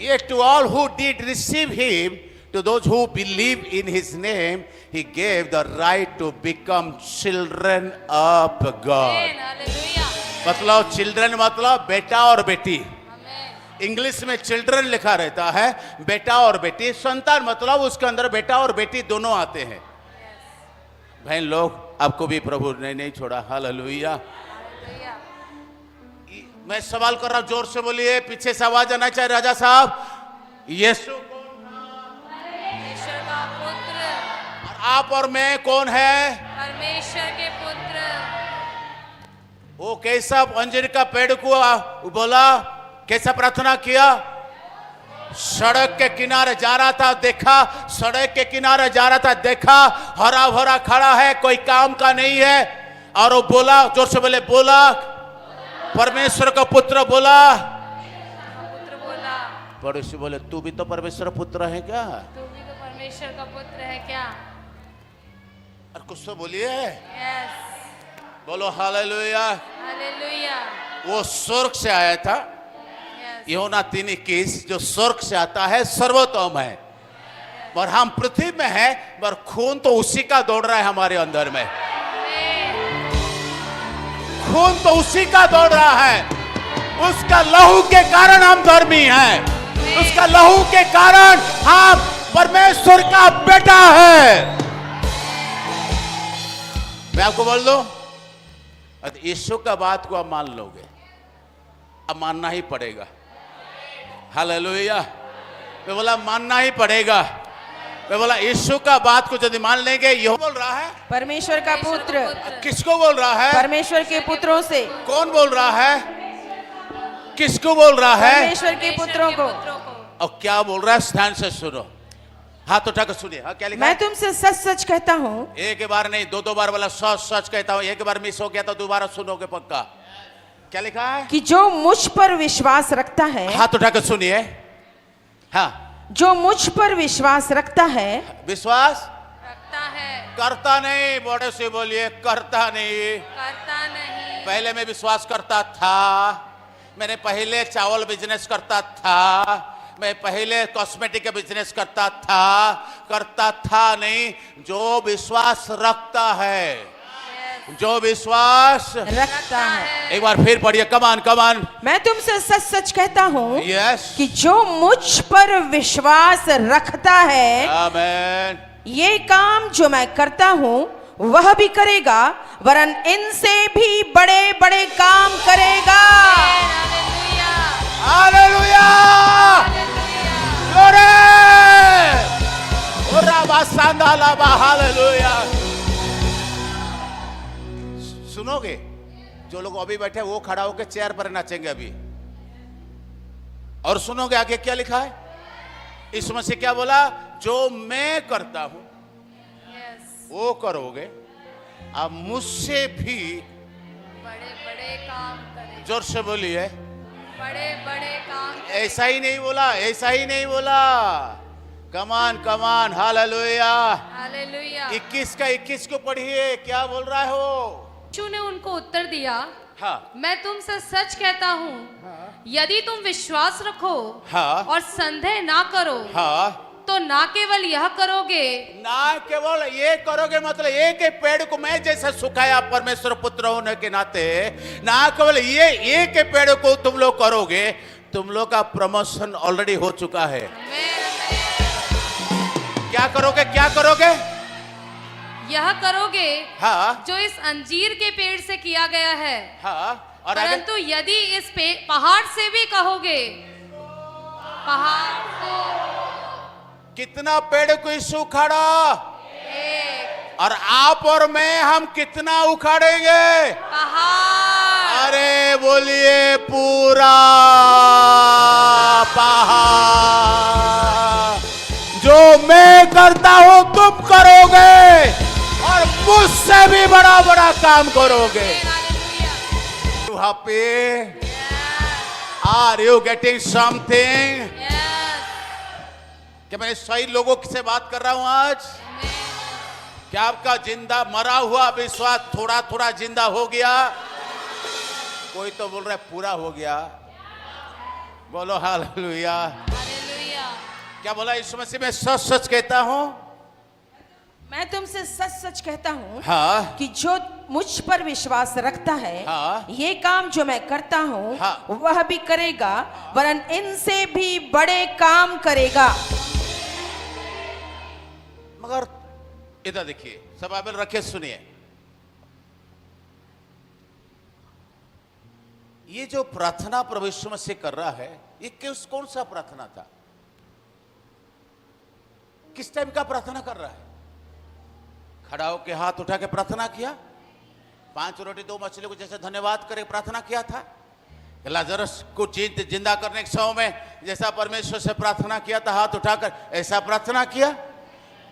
S1: Yet to all who did receive him, to those who believe in his name, he gave the right to become children of God.
S3: Hallelujah
S1: मतलब चिल्ड्रन मतलब बेटा और बेटी।
S3: आमेन
S1: इंग्लिश में चिल्ड्रन लिखा रहता है, बेटा और बेटी। संतान मतलब उसके अंदर बेटा और बेटी दोनों आते हैं। बहन लोग, आपको भी प्रभु ने नहीं छोड़ा। हालेलुया।
S3: हालेलुया
S1: मैं सवाल कर रहा हूं, जोर से बोलिए, पीछे से आवाज आना चाहिए। राजा साहब, यीशु कौन था?
S3: परमेश्वर का पुत्र,
S1: और आप और मैं कौन है?
S3: परमेश्वर के पुत्र।
S1: वो कैसा अंजीर का पेड़ को बोला, कैसा प्रार्थना किया? सड़क के किनारे जा रहा था, देखा, सड़क के किनारे जा रहा था, देखा हरा भरा खड़ा है, कोई काम का नहीं है, और वो बोला, जोर से बोले, बोला परमेश्वर का पुत्र बोला।
S3: पुत्र बोला,
S1: पड़ोसी बोले, तू भी तो परमेश्वर पुत्र है क्या?
S3: तू भी तो परमेश्वर का पुत्र है क्या?
S1: और कुछ तो बोलिए,
S3: यस
S1: बोलो हालेलुया।
S3: हालेलुया
S1: वो स्वर्ग से आया था।
S3: यस
S1: यूहन्ना 3:21, जो स्वर्ग से आता है सर्वोत्तम है, और हम पृथ्वी में है, पर खून तो उसी का दौड़ रहा है हमारे अंदर में। खून तो उसी का दौड़ रहा है। उसका लहू के कारण हम धर्मी हैं। उसका लहू के कारण हम परमेश्वर का बेटा है। मैं आपको बोल दूं, यीशु का बात को आप मान लोगे, अब मानना ही पड़ेगा। हालेलुया। मैं बोला मानना ही पड़ेगा। मैं बोला यीशु का बात को यदि मान लेंगे, यह बोल रहा है
S2: परमेश्वर का पुत्र
S1: किसको बोल रहा है?
S2: परमेश्वर के पुत्रों से।
S1: कौन बोल रहा है? किसको बोल रहा है?
S2: परमेश्वर के पुत्रों को।
S1: और क्या बोल रहा है? ध्यान से सुनो, हाथ उठा कर सुनिए। हाँ, क्या लिखा
S2: मैं
S1: है?
S2: तुमसे सच सच कहता हूँ।
S1: एक बार नहीं, दो बार बोला, सच सच कहता हूँ। एक बार मिस हो गया तो दोबारा सुनोगे पक्का। क्या लिखा है?
S2: कि जो मुझ पर विश्वास रखता है,
S1: हाथ उठा कर सुनिए। हाँ,
S2: जो मुझ पर विश्वास रखता है,
S1: विश्वास
S3: रखता है,
S1: करता नहीं। बड़े से बोलिए, करता नहीं।
S3: करता नहीं।
S1: पहले मैं विश्वास करता था, मैंने पहले चावल बिजनेस करता था, मैं पहले कॉस्मेटिक का बिजनेस करता था नहीं। जो विश्वास रखता है, जो विश्वास
S2: रखता है।
S1: एक बार फिर पढ़िए, कमान कमान।
S2: मैं तुमसे सच सच कहता हूँ
S1: यस,
S2: कि जो मुझ पर विश्वास रखता है,
S1: आमेन।
S2: ये काम जो मैं करता हूँ वह भी करेगा, वरन इनसे भी बड़े बड़े काम करेगा।
S3: हालेलुया
S1: हालेलुया, ग्लोरी, ओरा बासांदाला बा, हालेलुया। सुनोगे? जो लोग अभी बैठे वो खड़ा होकर चेयर पर नाचेंगे अभी। और सुनोगे आगे क्या लिखा है? इसमें से क्या बोला? जो मैं करता हूं
S3: यस
S1: वो करोगे, अब मुझसे भी।
S3: बड़े बड़े काम करे,
S1: जोर से बोलिए।
S3: बड़े बड़े काम करे।
S1: ऐसा ही नहीं बोला, ऐसा ही नहीं बोला। कमान कमान, हालेलुया।
S3: हालेलुया
S1: 21 का 21 को पढ़िए, क्या बोल रहा है वो?
S3: यीशु ने उनको उत्तर दिया,
S1: हाँ
S3: मैं तुमसे सच कहता हूँ, यदि तुम विश्वास रखो
S1: हाँ
S3: और संदेह ना करो,
S1: हाँ,
S3: तो ना केवल यह करोगे,
S1: ना केवल ये करोगे, मतलब एक एक पेड़ को मैं जैसे सुखाया परमेश्वर पुत्र होने के नाते, ना केवल ये एक एक पेड़ को तुम लोग करोगे, तुम लोग का प्रमोशन ऑलरेडी हो चुका है। क्या करोगे? क्या करोगे?
S3: यह करोगे
S1: हाँ
S3: जो इस अंजीर के पेड़ से किया गया है।
S1: हाँ, और आगे?
S3: परंतु यदि इस पहाड़ से भी कहोगे, पहाड़ को
S1: कितना पेड़ को इस उखाड़ा,
S3: एक
S1: और आप और मैं हम कितना उखाड़ेंगे?
S3: पहाड़।
S1: अरे बोलिए, पूरा पहाड़। जो मैं करता हूं तुम करोगे, और मुझसे भी बड़ा बड़ा काम करोगे। You happy? Are you getting something? क्या मैं सही लोगों से बात कर रहा हूं आज? क्या आपका जिंदा मरा हुआ विश्वास थोड़ा थोड़ा जिंदा हो गया? कोई तो बोल रहा है पूरा हो गया। बोलो हालेलुया।
S3: हालेलुया।
S1: क्या बोला यीशु मसीह? मैं सच सच कहता हूं,
S2: मैं तुमसे सच सच कहता हूँ
S1: हाँ
S2: कि जो मुझ पर विश्वास रखता है,
S1: हाँ।
S2: ये काम जो मैं करता हूँ
S1: हाँ।
S2: वह भी करेगा, वरन इनसे भी बड़े काम करेगा।
S1: मगर इधर देखिए, सब बाइबल रखे सुनिए। ये जो प्रार्थना प्रभु यीशु मसीह कर रहा है, ये कौन सा प्रार्थना था? किस टाइम का प्रार्थना कर रहा है? खड़ा होकर हाथ उठा के प्रार्थना किया, 5 रोटी 2 मछली को जैसे धन्यवाद करे प्रार्थना किया था। लाजरस को जिंदा करने के समय में जैसा परमेश्वर से प्रार्थना किया था, हाथ उठाकर ऐसा प्रार्थना किया।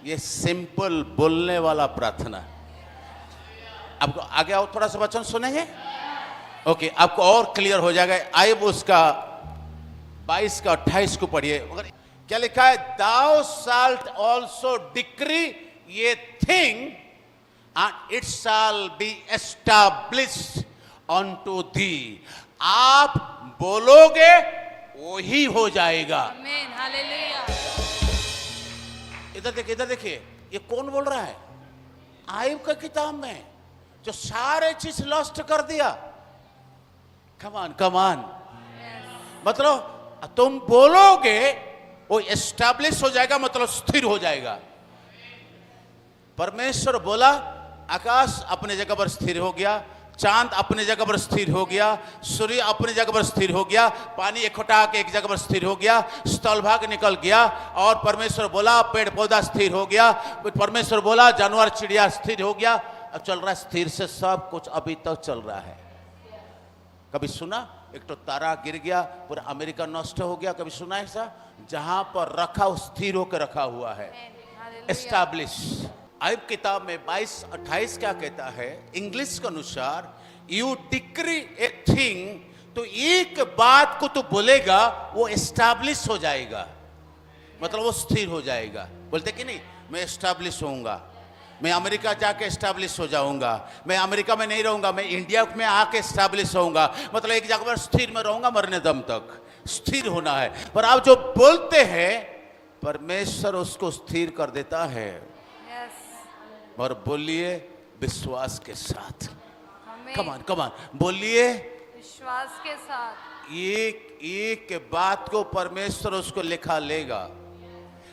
S1: ये सिंपल बोलने वाला प्रार्थना। आपको आगे और थोड़ा सा वचन सुनेंगे, ओके, आपको और क्लियर हो जाएगा। आइए उसका 22 का 28 को पढ़िए। क्या लिखा है? Thou shalt also decree a thing and it shall be established unto thee. आप बोलोगे वही हो जाएगा।
S3: आमीन। हालेलुया।
S1: इधर देखिए, ये कौन बोल रहा है? आयub का किताब में जो सारे चीज लॉस्ट कर दिया। कमान मतलब तुम बोलोगे वो एस्टैब्लिश हो जाएगा, मतलब स्थिर हो जाएगा। परमेश्वर बोला, आकाश अपने जगह पर स्थिर हो गया, चांद अपने जगह पर स्थिर हो गया, सूर्य अपने जगह पर स्थिर हो गया, पानी इकट्ठा के एक जगह पर स्थिर हो गया, स्थलभाग निकल गया। और परमेश्वर बोला पेड़ पौधा स्थिर हो गया, परमेश्वर बोला जानवर चिड़िया स्थिर हो गया। अब चल रहा है स्थिर से सब कुछ, अभी तक चल रहा है। कभी सुना एक तो तारा गिर गया, पूरा अमेरिका नष्ट हो गया? कभी सुना ऐसा? जहां पर रखा स्थिर होकर रखा हुआ है, एस्टैब्लिश। आयब किताब में 22-28 क्या कहता है? इंग्लिश के अनुसार यू डिक्री ए थिंग, तो एक बात को तो बोलेगा वो एस्टैब्लिश हो जाएगा, मतलब वो स्थिर हो जाएगा। बोलते कि नहीं, मैं एस्टैब्लिश होऊंगा, मैं अमेरिका जाके एस्टैब्लिश हो जाऊंगा, मैं अमेरिका में नहीं रहूंगा, मैं इंडिया में आके एस्टैब्लिश होऊंगा, मतलब एक जगह पर स्थिर में रहूंगा मरने दम तक। स्थिर होना है। पर आप जो बोलते हैं परमेश्वर उसको स्थिर कर देता है। और बोलिए विश्वास के साथ। कमान बोलिए
S3: विश्वास के साथ।
S1: एक बात को परमेश्वर उसको लिखा लेगा।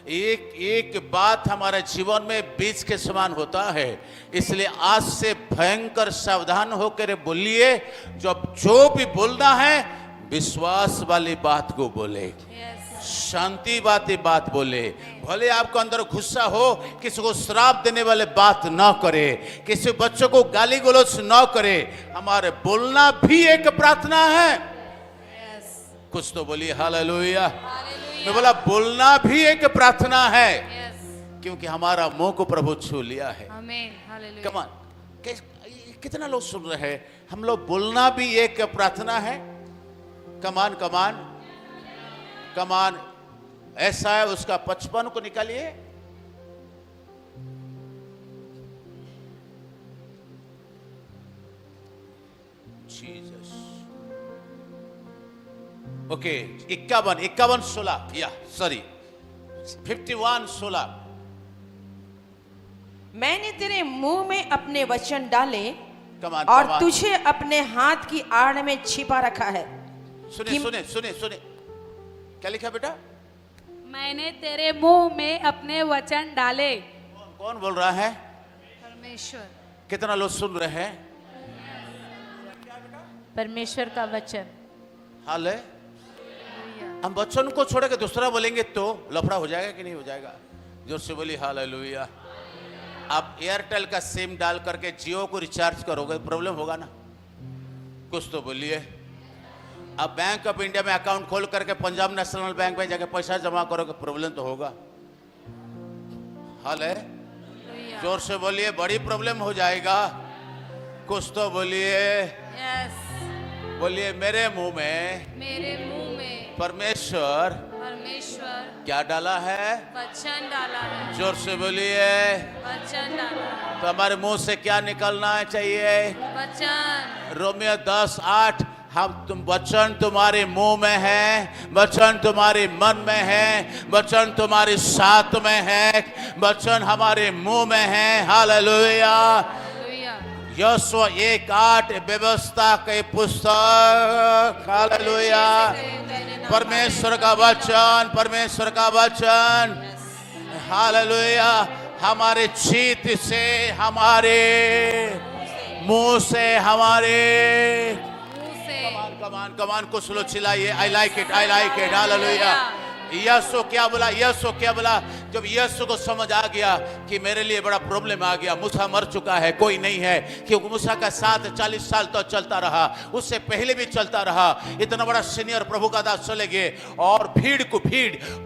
S1: एक बात हमारे जीवन में बीज के समान होता है। इसलिए आज से भयंकर सावधान होकर बोलिए, जब जो भी बोलना है विश्वास वाली बात को बोले, शांति वाली बात बोले। भले आपको अंदर गुस्सा हो, किसी को श्राप देने वाले बात ना करे, किसी बच्चों को गाली गलौज ना करे। हमारे बोलना भी एक प्रार्थना है। कुछ तो बोलिए हालेलुया। मैं बोला बोलना भी एक प्रार्थना है, क्योंकि हमारा मुंह को प्रभु छू लिया है। कमान, कितना लोग सुन रहे हैं? हम लोग बोलना भी एक प्रार्थना है। कमान ऐसा है। उसका 55 को निकालिए। जीसस। ओके, 51-16 या सॉरी 51-16।
S2: मैंने तेरे मुंह में अपने वचन डाले
S1: कमान
S2: और तुझे अपने हाथ की आड़ में छिपा रखा है।
S1: सुने क्या लिखा बेटा?
S3: मैंने तेरे मुंह में अपने वचन डाले।
S1: कौन बोल रहा है?
S3: परमेश्वर।
S1: कितना लोग सुन रहे हैं?
S3: परमेश्वर का वचन।
S1: हाल है। हम वचन को छोड़ के दूसरा बोलेंगे तो लफड़ा हो जाएगा कि नहीं हो जाएगा? जोर से बोली हालेलुया। आप एयरटेल का सिम डाल करके जियो को रिचार्ज करोगे, प्रॉब्लम होगा ना? कुछ तो बोलिए। अब बैंक ऑफ इंडिया में अकाउंट खोल करके पंजाब नेशनल बैंक में जाके पैसा जमा करोगे, प्रॉब्लम तो होगा। हाल है। जोर से बोलिए, बड़ी प्रॉब्लम हो जाएगा। कुछ तो बोलिए। बोलिए मेरे मुंह में परमेश्वर क्या डाला है?
S3: वचन डाला है।
S1: जोर से बोलिए।
S3: वचन डाला।
S1: तो हमारे मुंह से क्या निकलना चाहिए?
S3: वचन।
S1: रोमियो 10:8 तुम वचन तुम्हारे मुंह में है, वचन तुम्हारे मन में है, वचन तुम्हारे साथ में है, वचन हमारे मुंह में है। हालेलुया।
S3: हालेलुया।
S1: यहोशुआ 1:8 व्यवस्था के पुस्तक। हालेलुया। परमेश्वर का वचन, परमेश्वर का वचन। हालेलुया। हमारे चित्त से, हमारे मुंह से, हमारे कमान कमान कुछ लोग चिल्लाइए, I like it, I like it. Hallelujah. Yeshu क्या बोला, यीशु क्या बोला? जब यीशु को समझ आ गया कि मेरे लिए बड़ा प्रॉब्लम आ गया, मूसा मर चुका है, कोई नहीं है, क्योंकि मूसा का साथ 40 साल तो चलता रहा, उससे पहले भी चलता रहा। इतना बड़ा सीनियर प्रभु का दास चले गए और भीड़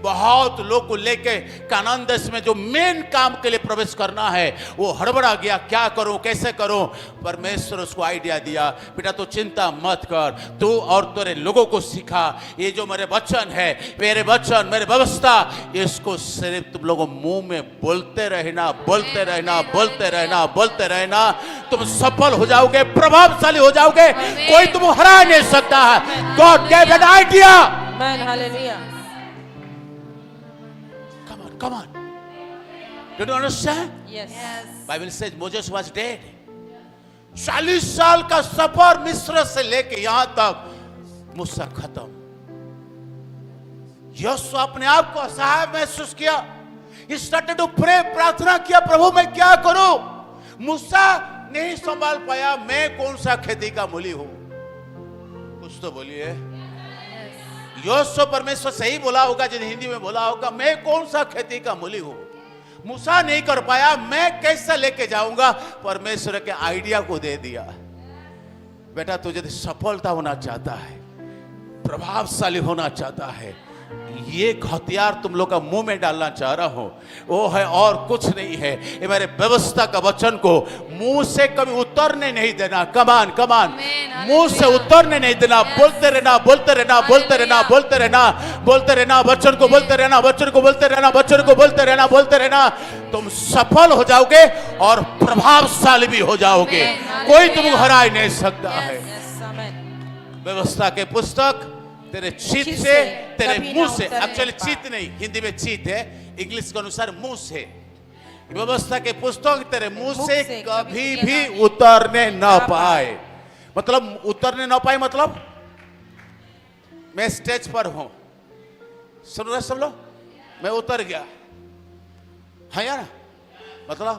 S1: बहुत लोग को लेके कानान देश में जो मेन काम के लिए प्रवेश करना है वो हड़बड़ा गया। क्या करूं, कैसे करूं? परमेश्वर उसको आइडिया दिया, बेटा तू चिंता मत कर, तू और तेरे लोगों को सिखा, ये जो मेरे वचन है, मेरे वचन, मेरे व्यवस्था, इसको सिर्फ तुम लोगों मुंह में बोलते रहना, बोलते रहना, बोलते रहना, बोलते रहना। तुम सफल हो जाओगे, प्रभावशाली हो जाओगे, कोई तुम हरा नहीं सकता है। God gave an idea.
S2: Amen. Hallelujah.
S1: Come on. Do you understand?
S2: Yes.
S1: Bible says Moses was dead. 40 साल का सफर मिस्र से लेके यहां तक मूसा खत्म। यहोशू अपने आप को असहाय महसूस किया। He started to pray, प्रार्थना किया, प्रभु मैं क्या करूं? मूसा नहीं संभाल पाया, मैं कौन सा खेती का मूली हूं? कुछ तो बोलिए। यहोशू परमेश्वर सही बोला होगा, जिन हिंदी में बोला होगा, मैं कौन सा खेती का मूली हूं? मूसा नहीं कर पाया, मैं कैसे लेके जाऊंगा? परमेश्वर के आइडिया को दे दिया, बेटा तुझे सफलता होना चाहता है, प्रभावशाली होना चाहता है, ये हथियार तुम लोग का मुंह में डालना चाह रहा हूं, वो है और कुछ नहीं है, ये मेरे व्यवस्था का वचन को मुंह से कभी उतरने नहीं देना। कमान कमान, मुंह से उतरने नहीं देना, बोलते रहना, बोलते रहना, बोलते रहना, बोलते रहना, बोलते रहना, वचन को बोलते रहना, वचन को बोलते रहना, वचन को बोलते रहना, बोलते रहना। तुम सफल हो जाओगे और प्रभावशाली भी हो जाओगे, कोई तुमको हरा नहीं सकता है। व्यवस्था के पुस्तक तेरे चित से, तेरे मुंह से, एक्चुअली चित नहीं, हिंदी में चित है, इंग्लिश के अनुसार मुंह से। व्यवस्था के पुस्तक तेरे मुंह से कभी भी उतरने न पाए। मतलब उतरने न पाए मतलब मैं स्टेज पर हूं, सुन रहे सब लोग, मैं उतर गया है यार, मतलब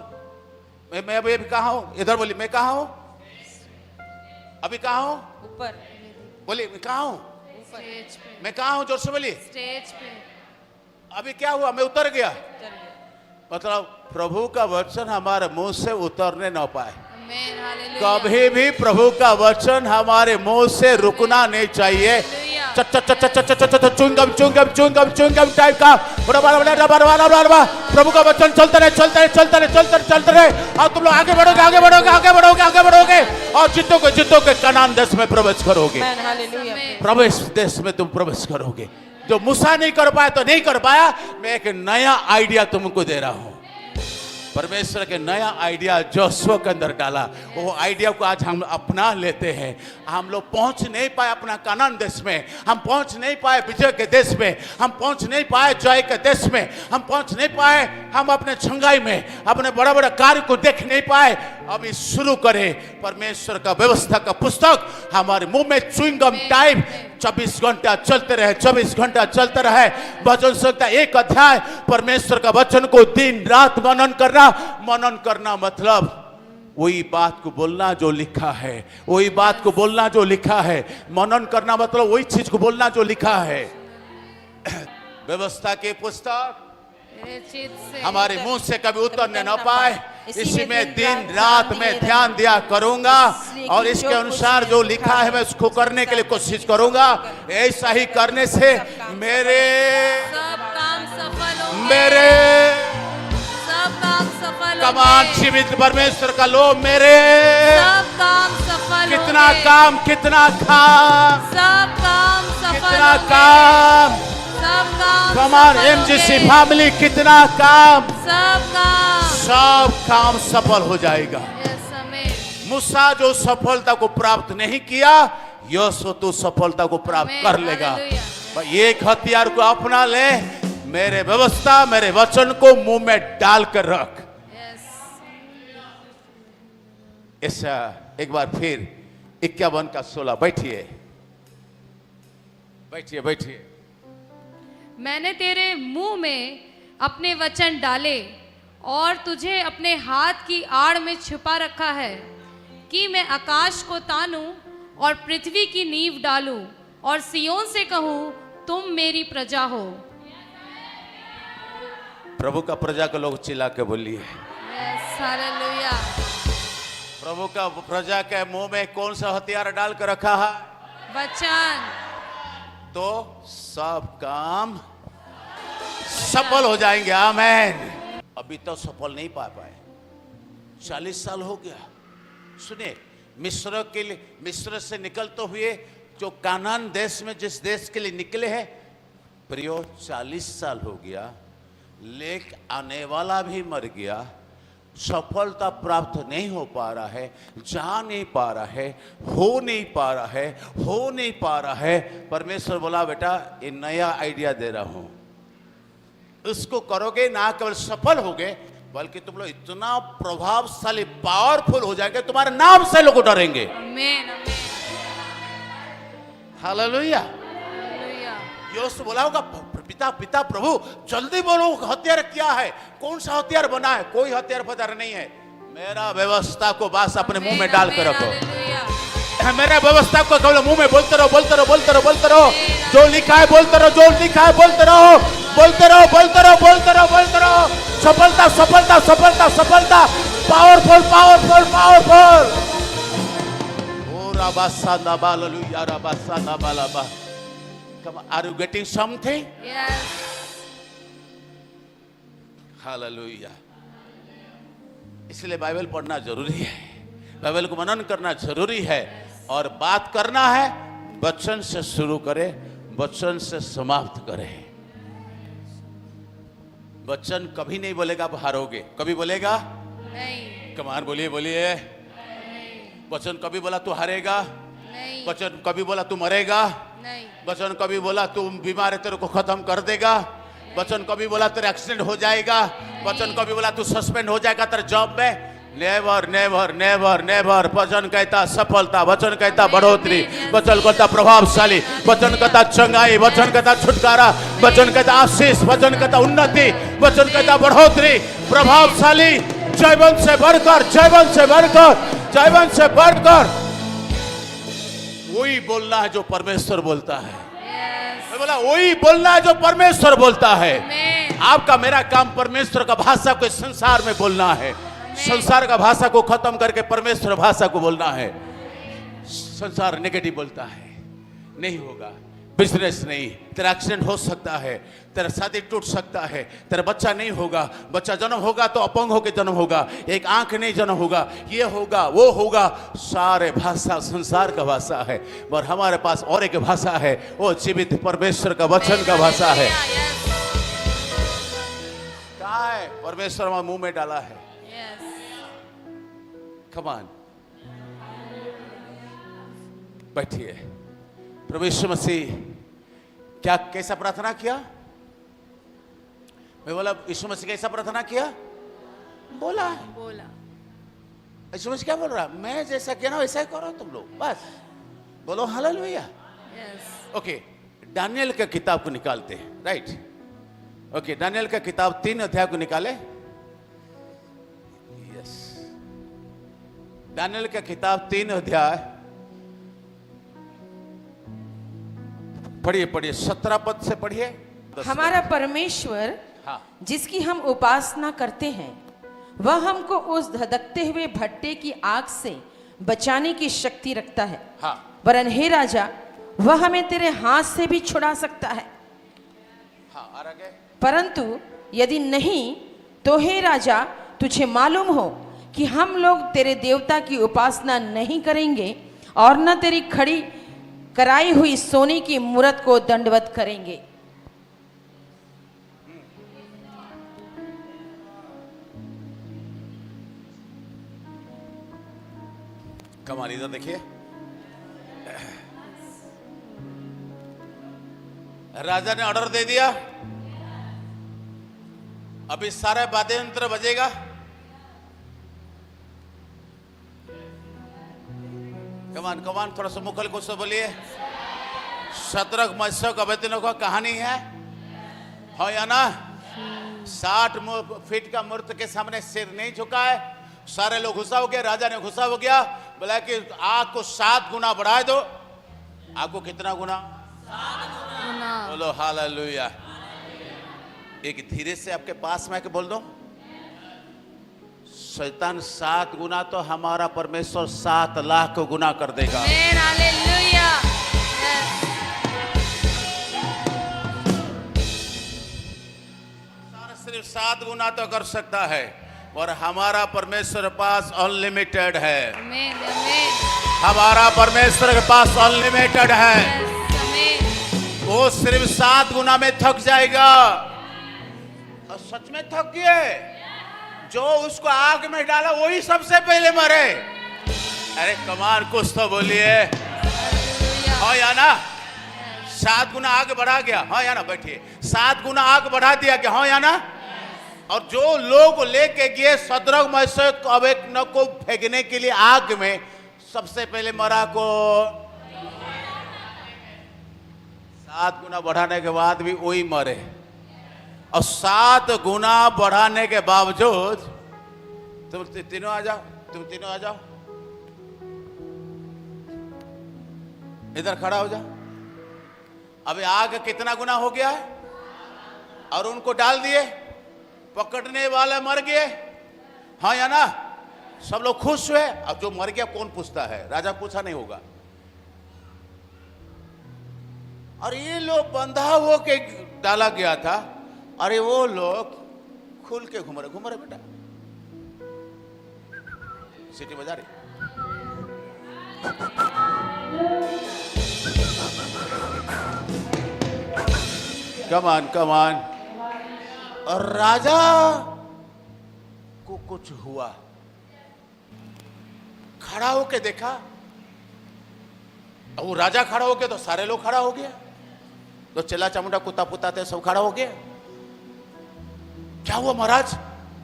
S1: मैं अभी कहा हूं? इधर बोली, मैं कहा हूं? अभी कहा हूं?
S2: ऊपर
S1: बोली, मैं कहा हूं?
S3: स्टेज पे,
S1: मैं कहा हूं? जोर से बोलिए।
S3: स्टेज पे।
S1: अभी क्या हुआ? मैं उतर गया। मतलब प्रभु का वचन हमारे मुंह से उतरने न पाए।
S3: आमीन, हालेलुया।
S1: कभी भी प्रभु का वचन हमारे मुंह से रुकना नहीं चाहिए। चुंगम चुंगम चुंगम चुंगम टाइप का प्रभु का वचन चलते रहे, चलते रहे, चलते रहे, चलते रहे, चलते रहे, और तुम लोग आगे बढ़ोगे, आगे बढ़ोगे, आगे बढ़ोगे, आगे बढ़ोगे, और जीतोगे कनान देश में प्रवेश करोगे, प्रवेश देश में तुम प्रवेश करोगे। जो मूसा नहीं कर पाया तो नहीं कर पाया, मैं एक नया आइडिया तुमको दे रहा हूं। परमेश्वर के नया आइडिया जोशुआ के अंदर डाला, वो आइडिया को आज हम अपना लेते हैं। हम लोग पहुंच नहीं पाए अपना कानान देश में, हम पहुंच नहीं पाए विजय के देश में, हम पहुंच नहीं पाए जय के देश में, हम पहुंच नहीं पाए, हम अपने छंगाई में अपने बड़ा बड़ा कार्य को देख नहीं पाए। अभी शुरू करें परमेश्वर का व्यवस्था का पुस्तक हमारे मुंह में च्युइंगम टाइप 24 घंटा चलते रहे, 24 घंटा चलते रहे। वचन सकता एक अध्याय परमेश्वर का वचन को दिन रात मनन करना मतलब वही बात को बोलना जो लिखा है, वही बात को बोलना जो लिखा है। मनन करना मतलब वही चीज को बोलना जो लिखा है। व्यवस्था के पुस्तक हमारे मुंह से कभी उतरने न पाए, इसी में दिन रात में ध्यान दिया करूंगा, और इसके अनुसार जो लिखा है मैं उसको करने के लिए कोशिश करूंगा। ऐसा ही करने से मेरे
S3: सब काम सफल होंगे,
S1: मेरे
S3: सब काम सफल
S1: कमान
S3: होंगे,
S1: जीवित परमेश्वर का लो, मेरे
S3: सब काम सफल
S1: कितना
S3: होंगे,
S1: काम, कितना काम,
S3: सब काम सफल
S1: कितना
S3: होंगे,
S1: काम,
S3: सब काम
S1: कमान
S3: सफल
S1: एमजीसी
S3: होंगे,
S1: फैमिली कितना काम,
S3: सब काम
S1: सफल हो जाएगा।
S3: यस, आमीन।
S1: मूसा जो सफलता को प्राप्त नहीं किया, यीशु तू सफलता को प्राप्त
S3: आमीन,
S1: कर लेगा।
S3: हालेलुया।
S1: एक हथियार को अपना ले, मेरे व्यवस्था मेरे वचन को मुंह में डाल कर रख।
S3: यस।
S1: ऐसा एक बार फिर 51 का 16। बैठिए बैठिए बैठिए।
S3: मैंने तेरे मुंह में अपने वचन डाले और तुझे अपने हाथ की आड़ में छिपा रखा है कि मैं आकाश को तानूं और पृथ्वी की नींव डालूं और सियोन से कहूं तुम मेरी प्रजा हो।
S1: प्रभु का प्रजा के लोग चिल्ला के बोलिए।
S3: Yes, hallelujah.
S1: प्रभु का प्रजा के मुंह में कौन सा हथियार डाल कर रखा है?
S3: वचन।
S1: तो सब काम सफल हो जाएंगे। आमीन। अभी तो सफल नहीं पा पाए, 40 साल हो गया। सुनिए, मिस्र के लिए, मिस्र से निकलते हुए जो कानान देश में जिस देश के लिए निकले हैं, प्रियो 40 साल हो गया, लेक आने वाला भी मर गया, सफलता प्राप्त नहीं हो पा रहा है, जा नहीं पा रहा है, हो नहीं पा रहा है, हो नहीं पा रहा है। परमेश्वर बोला, बेटा ये नया आइडिया दे रहा हूं, इसको करोगे ना केवल सफल होगे बल्कि तुम लोग इतना प्रभावशाली पावरफुल हो जाएंगे, तुम्हारे नाम से लोग डरेंगे।
S3: आमीन, आमीन,
S1: हालेलुया।
S3: हालेलुया।
S1: यीशु बोला होगा, पिता पिता प्रभु जल्दी बोलो, हथियार क्या है? कौन सा हथियार बना है? कोई हथियार फथियार नहीं है। मेरा व्यवस्था को बस अपने मुंह में डाल कर रखो।
S3: हालेलुया।
S1: मेरा व्यवस्था को केवल मुंह में बोलते रहो, बोलते रहो, बोलते रहो, बोलते रहो। जो लिखा है बोलते रहो, जो लिखा है बोलते रहो, बोलते रहो, बोलते रहो, बोलते रहो, बोलते रहो। सफलता सफलता सफलता सफलता, पावरफुल पावरफुल पावरफुल। ओ राबासा नाबालुया राबासा नाबालाबा। Come on, are you getting something?
S3: Yes.
S1: Hallelujah. इसलिए बाइबल पढ़ना जरूरी है, बाइबल को मनन करना जरूरी है, और बात करना है वचन से शुरू करे, वचन से समाप्त करे। वचन कभी नहीं बोलेगा आप हारोगे, कभी बोलेगा?
S3: नहीं,
S1: कमान बोलिए बोलिए। वचन कभी बोला तू हारेगा?
S3: नहीं,
S1: वचन कभी बोला तू मरेगा?
S3: नहीं,
S1: वचन कभी बोला तू बीमार है तेरे को खत्म कर देगा? वचन कभी बोला तेरा एक्सीडेंट हो जाएगा? वचन कभी बोला तू सस्पेंड हो जाएगा तेरे जॉब में? Never never never never. वचन कहता सफलता, वचन कहता बढ़ोतरी, वचन कहता प्रभावशाली, वचन कहता चंगाई, वचन कहता छुटकारा, वचन कहता आशीष, वचन कहता उन्नति, वचन कहता बढ़ोतरी, प्रभावशाली, जीवन से बढ़कर, जीवन से बढ़कर, जीवन से बढ़कर। वही बोलना है जो परमेश्वर बोलता है। मैं बोला वही बोलना है जो परमेश्वर बोलता है।
S3: आमीन।
S1: आपका मेरा काम परमेश्वर का भाषा को संसार में बोलना है, संसार का भाषा को खत्म करके परमेश्वर भाषा को बोलना है। संसार नेगेटिव बोलता है, नहीं होगा, बिजनेस नहीं, तेरा एक्सीडेंट हो सकता है, तेरा शादी टूट सकता है, तेरा बच्चा नहीं होगा, बच्चा जन्म होगा तो अपंग होकर जन्म होगा, एक आंख नहीं जन्म होगा, ये होगा वो होगा। सारे भाषा संसार का भाषा है, और हमारे पास और एक भाषा है, वो जीवित परमेश्वर का वचन का भाषा है।
S3: यस,
S1: कहाँ है? परमेश्वर में मुंह में डाला है।
S3: यस।
S1: कम ऑन, बैठिए। प्रभु यीशु मसीह क्या कैसा प्रार्थना किया? मैं बोला यीशु मसीह कैसा प्रार्थना किया? बोला
S3: बोला।
S1: यीशु मसीह क्या बोल रहा? मैं जैसा किया ना वैसा ही करो तुम लोग, बस बोलो हालेलुया।
S3: यस।
S1: ओके, दानियल का किताब को निकालते हैं, राइट? ओके, दानियल का किताब 3 अध्याय को निकाले। यस, दानियल का किताब 3 अध्याय पढ़िए पढ़िए, 17 पद से पढ़िए।
S2: हमारा परमेश्वर
S1: हाँ,
S2: जिसकी हम उपासना करते हैं वह हमको उस धधकते हुए भट्टे की आग से बचाने की शक्ति रखता है।
S1: हाँ,
S2: वरन हे राजा, वह हमें तेरे हाथ से भी छुड़ा सकता है।
S1: हाँ, और आगे?
S2: परंतु यदि नहीं तो हे राजा, तुझे मालूम हो कि हम लोग तेरे देवता की उपासना नहीं करेंगे और न तेरी खड़ी कराई हुई सोने की मूरत को दंडवत करेंगे।
S1: कमाल, इधर देखिए। राजा ने ऑर्डर दे दिया, अभी सारे वाद्य यंत्र बजेगा। कमान कमान, थोड़ा सा मुखल कुछ तो बोलिए। शतरक मत्स्यक अबेदनो का कहानी है, हो या ना? 60 फीट का मूर्ति के सामने सिर नहीं झुका है। सारे लोग गुस्सा हो गए, राजा ने गुस्सा हो गया, बोला कि आग को 7 गुना बढ़ा दो। आग को कितना गुना? 7 गुना। बोलो हालेलुया। एक धीरे से आपके पास में आके बोल दो, शैतान 7 गुना तो हमारा परमेश्वर 7 लाख गुना कर देगा।
S3: आमीन, हालेलुया।
S1: सिर्फ 7 गुना तो कर सकता है, और हमारा परमेश्वर पास अनलिमिटेड है।
S3: आमीन, आमीन।
S1: हमारा परमेश्वर के पास अनलिमिटेड है।
S3: आमीन।
S1: वो सिर्फ 7 गुना में थक जाएगा। और सच में थक गए। जो उसको आग में डाला वही सबसे पहले मरे। अरे कमाल, कुछ तो बोलिए। हाँ या ना? 7 गुना आग बढ़ा गया। हाँ या ना? बैठिए। 7 गुना आग बढ़ा दिया क्या? हाँ या ना? और जो लोग लेके गए शद्रक मेशक अबेदनो को फेंकने के लिए आग में, सबसे पहले मरा को 7 गुना बढ़ाने के बाद भी वही मरे। और 7 गुना बढ़ाने के बावजूद, तुम तीनों आ जाओ, तुम तीनों आ जाओ, इधर खड़ा हो जाओ। अभी आग कितना गुना हो गया है, और उनको डाल दिए, पकड़ने वाले मर गए। हाँ या ना? सब लोग खुश हुए। अब जो मर गया कौन पूछता है? राजा पूछा नहीं होगा। और ये लोग बंधा हो के डाला गया था, अरे वो लोग खुल के घूम रहे बेटा। सीटी बजा रही। कमान कमान। और राजा को कुछ हुआ, खड़ा होके देखा। अब वो राजा खड़ा हो गया तो सारे लोग खड़ा हो गया, तो चला चामुंडा कुत्ता पुत्ता थे सब खड़ा हो गया। क्या हुआ महाराज?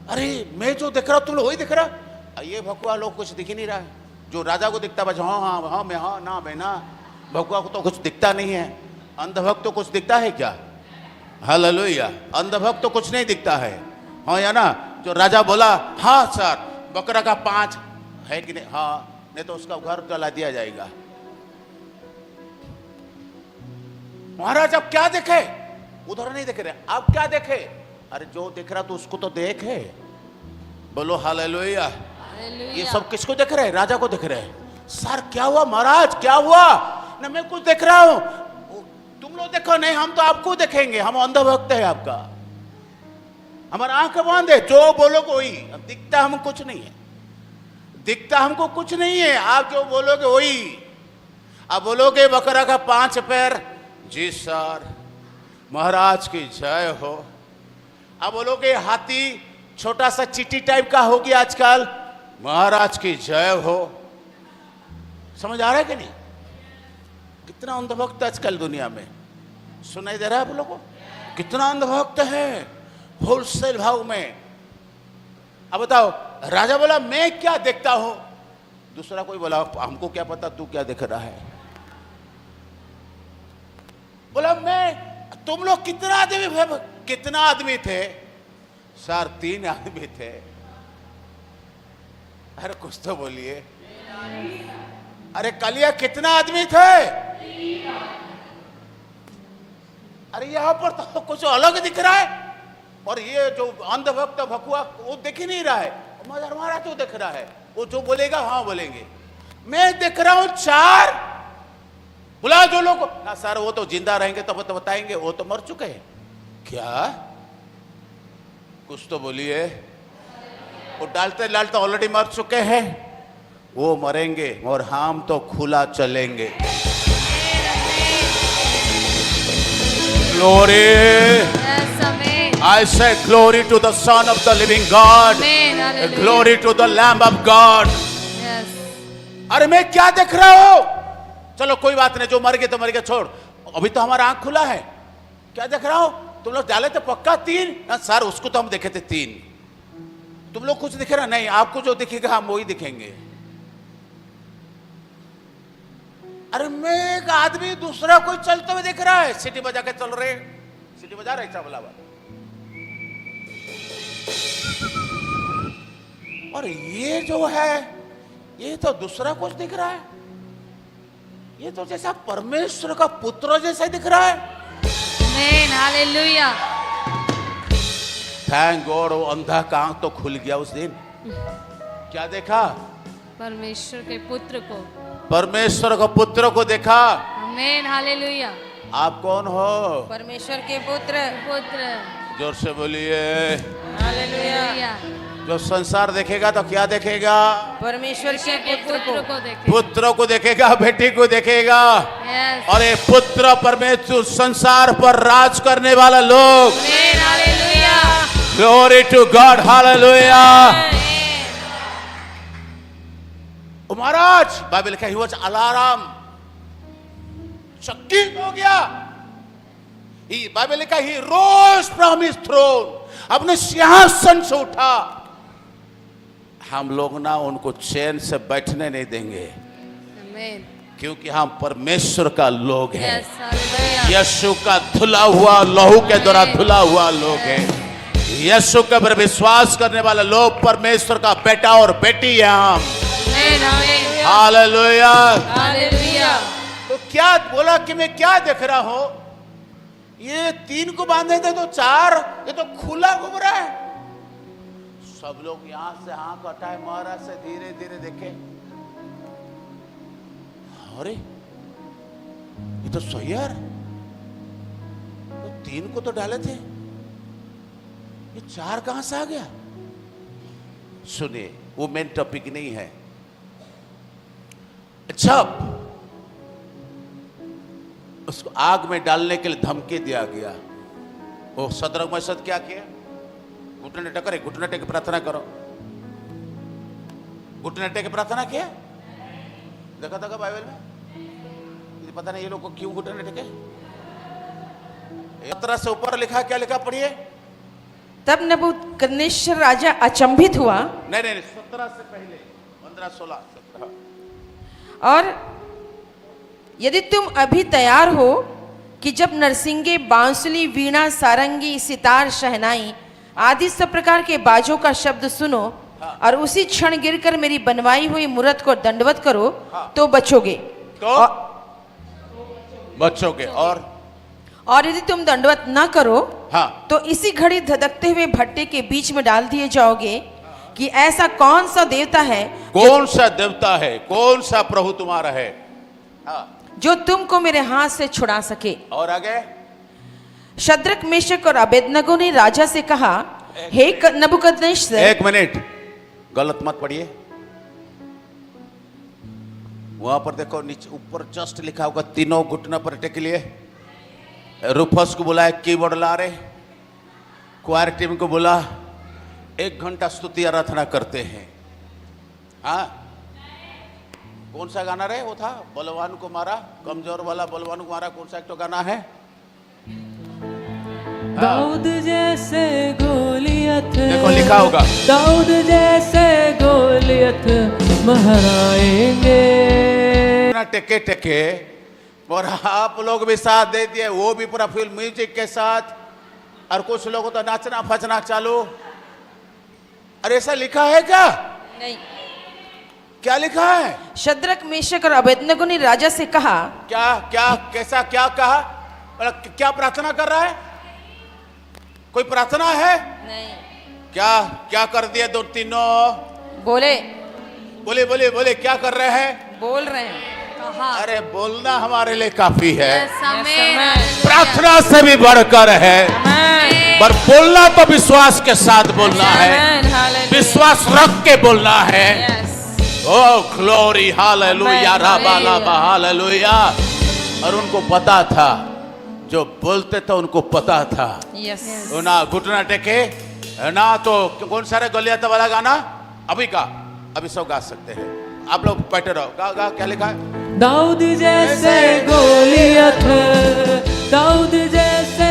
S1: अरे मैं जो देख रहा हूं तुम लोग वही देख रहा। ये भगवा लोग कुछ दिख ही नहीं रहा है। जो राजा को दिखता बस हाँ हाँ हाँ मैं हाँ ना मैं ना, भगवा को तो कुछ दिखता नहीं है। अंधभक्त तो कुछ दिखता है क्या? हालेलुया। अंधभक्त तो कुछ नहीं दिखता है। हाँ या ना? जो राजा बोला हाँ सर, बकरा का 5 है कि नहीं? हाँ, नहीं तो उसका घर जला दिया जाएगा। महाराज अब क्या देखे? उधर नहीं देख रहे, आप क्या देखे? अरे जो देख रहा तो उसको तो देखे। बोलो हालेलुया। ये सब किसको देख रहे हैं? राजा को देख रहे हैं। सर क्या हुआ महाराज, क्या हुआ? ना मैं कुछ देख रहा हूं, तुम लोग देखो। नहीं, हम तो आपको देखेंगे, हम अंधभक्त है आपका, हमारा आंख बंद है। जो बोलोगे वही, अब दिखता हम कुछ नहीं है, दिखता हमको कुछ नहीं है। आप जो बोलोगे वही। आप बोलोगे बकरा का 5 पैर, जी सर महाराज की जय हो। आप बोलोगे हाथी छोटा सा चींटी टाइप का हो गया आजकल, महाराज की जय हो। समझ आ रहा है कि नहीं? कितना अंधभक्त आजकल दुनिया में सुनाई दे रहा है आप लोगों को? कितना अंधभक्त है होलसेल भाव में। अब बताओ, राजा बोला मैं क्या देखता हूं, दूसरा कोई बोला हमको क्या पता तू क्या देख रहा है। बोला मैं, तुम लोग कितना आदमी थे? सर 3 आदमी थे। अरे कुछ तो बोलिए। अरे कलिया कितना आदमी थे? अरे यहां पर तो कुछ अलग दिख रहा है, और ये जो अंधभक्त भकुआ वो दिख ही नहीं रहा है। मगर हमारा तो दिख रहा है, वो जो बोलेगा हाँ बोलेंगे। मैं दिख रहा हूं 4। बुला जो लोग ना। सर वो तो जिंदा रहेंगे तो बताएंगे, वो तो मर चुके हैं। क्या? कुछ तो बोलिए। वो डालते डालते ऑलरेडी मर चुके हैं, वो मरेंगे और हम तो खुला चलेंगे। Glory, I say glory to the Son of the living God. Glory to the Lamb of God. अरे मैं क्या देख रहा हूं? चलो कोई बात नहीं, जो मर गए तो मर गए, छोड़। अभी तो हमारा आंख खुला है। क्या देख रहा हो? तुम लोग डाले थे पक्का 3 ना सर, उसको तो हम देखे थे 3। तुम लोग कुछ दिखे ना? नहीं, आपको जो दिखेगा हम वही दिखेंगे। अरे मैं एक आदमी दूसरा कोई चलते हुए दिख रहा है, सीटी बजा के चल रहे, सीटी बजा रहे चावला। और ये जो है ये तो दूसरा कुछ दिख रहा है, ये तो जैसा परमेश्वर का पुत्र जैसा दिख रहा है।
S3: आमीन, हालेलुया।
S1: थैंक गॉड, वो अंधा का आंख तो खुल गया उस दिन। क्या देखा?
S3: परमेश्वर के पुत्र को,
S1: परमेश्वर का पुत्र को देखा।
S3: आमीन, हालेलुया।
S1: आप कौन हो?
S2: परमेश्वर के पुत्र।
S3: पुत्र,
S1: जोर से बोलिए।
S3: हालेलुया।
S1: जो संसार देखेगा तो क्या देखेगा?
S2: परमेश्वर के पुत्र
S3: पुत्र
S2: को।
S3: को देखे।
S1: पुत्र को देखेगा, बेटी को देखेगा।
S3: यस,
S1: और ये पुत्र परमेश्वर संसार पर राज करने वाला लोग।
S3: Amen, hallelujah.
S1: Glory to God, hallelujah. महाराज बाइबल का ही वो अलार्म चकित हो गया। बाइबल का ही रोज फ्रॉम हिज थ्रोन, अपने सिंहासन से उठा। हम लोग ना उनको चैन से बैठने नहीं देंगे,
S3: आमीन,
S1: क्योंकि हम परमेश्वर का लोग हैं।
S3: Yes, hallelujah.
S1: यीशु का धुला हुआ लहू के द्वारा धुला हुआ लोग हैं। यीशु के पर विश्वास करने वाले लोग परमेश्वर का बेटा और बेटी है हम।
S3: आमीन, आमीन,
S1: हालेलुया।
S3: हालेलुया।
S1: तो क्या बोला कि मैं क्या देख रहा हूं? ये 3 को बांधे थे तो 4, ये तो खुला घूम रहा है। सब लोग यहां से आंख हटाए, महाराज से धीरे धीरे देखे। अरे ये तो सही यार, तो 3 को तो डाले थे, ये 4 कहां से आ गया? सुनिए, वो मेन टॉपिक नहीं है। अच्छा, उसको आग में डालने के लिए धमकी दिया गया। वो सदरक मसद क्या किया? घुटने टेके, घुटने टेके प्रार्थना करो। घुटने टेके प्रार्थना किया, देखा था बाइबल में? ये पता नहीं ये लोग को क्यों घुटने टेके। 17 से ऊपर लिखा, क्या लिखा पढ़िए।
S2: तब नबूकदनेस्सर राजा अचंभित हुआ।
S1: नहीं नहीं, 17 से पहले 15, 16, 17।
S2: और यदि तुम अभी तैयार हो कि जब नरसिंगे, बांसुली, वीणा, सारंगी, सितार, शहनाई आदि सब प्रकार के बाजों का शब्द सुनो और उसी क्षण गिरकर मेरी बनवाई हुई मूरत को दंडवत करो, तो बचोगे।
S1: तो बचोगे। और
S2: यदि तुम दंडवत ना करो,
S1: हाँ,
S2: तो इसी घड़ी धधकते हुए भट्टे के बीच में डाल दिए जाओगे कि ऐसा कौन सा देवता है,
S1: कौन सा देवता है, कौन सा प्रभु तुम्हारा है, हाँ,
S2: जो तुमको मेरे हाथ से छुड़ा सके।
S1: और आगे?
S2: शद्रक, मेशक और अबेदनगो ने राजा से कहा, हे नबूकदनेस्सर।
S1: 1 मिनट, गलत मत पढ़िए। वहां पर देखो, नीचे ऊपर जस्ट लिखा होगा, तीनों घुटनों पर टेक लिए। रूफस को बुलाए, कीबोर्ड ला रहे, क्वायर टीम को बुला, 1 घंटा स्तुति आराधना करते हैं। हाँ, कौन सा गाना रहे? वो था बलवान को मारा, कमजोर वाला बलवान को मारा। कौन सा एक तो गाना है?
S4: दाऊद जैसे गोलियत,
S1: देखो लिखा होगा,
S4: दाऊद जैसे गोलियत महराएंगे।
S1: टेके टेके, और आप लोग भी साथ दे दिए, वो भी पूरा फिल्म म्यूजिक के साथ, और कुछ लोगों तो नाचना फचना चालू। अरे ऐसा लिखा है क्या?
S2: नहीं।
S1: क्या लिखा है?
S2: शद्रक, मेशक और अबेदनगो ने राजा से कहा।
S1: क्या क्या कैसा क्या कहा? क्या प्रार्थना कर रहा है? कोई प्रार्थना है?
S2: नहीं।
S1: क्या क्या कर दिया? 2-3
S2: बोले
S1: बोले बोले बोले, क्या कर रहे हैं?
S2: बोल रहे हैं।
S3: कहा,
S1: अरे बोलना हमारे लिए काफी है,
S3: यस, आमीन, हालेलुया।
S1: प्रार्थना से भी बढ़कर है। पर बोलना तो विश्वास के साथ बोलना है, विश्वास रख के बोलना है। ओ ग्लोरी, हालेलुया, राबाला हालेलुया। और उनको पता था, जो बोलते थे उनको पता था।
S2: यस।
S1: ना घुटना टेके ना, तो कौन सारे गोलियत वाला गाना अभी का अभी सब गा सकते हैं। आप लोग बैठे रहो, गा गा। क्या लिखा है?
S4: दाऊद जैसे गोलियत, दाऊद जैसे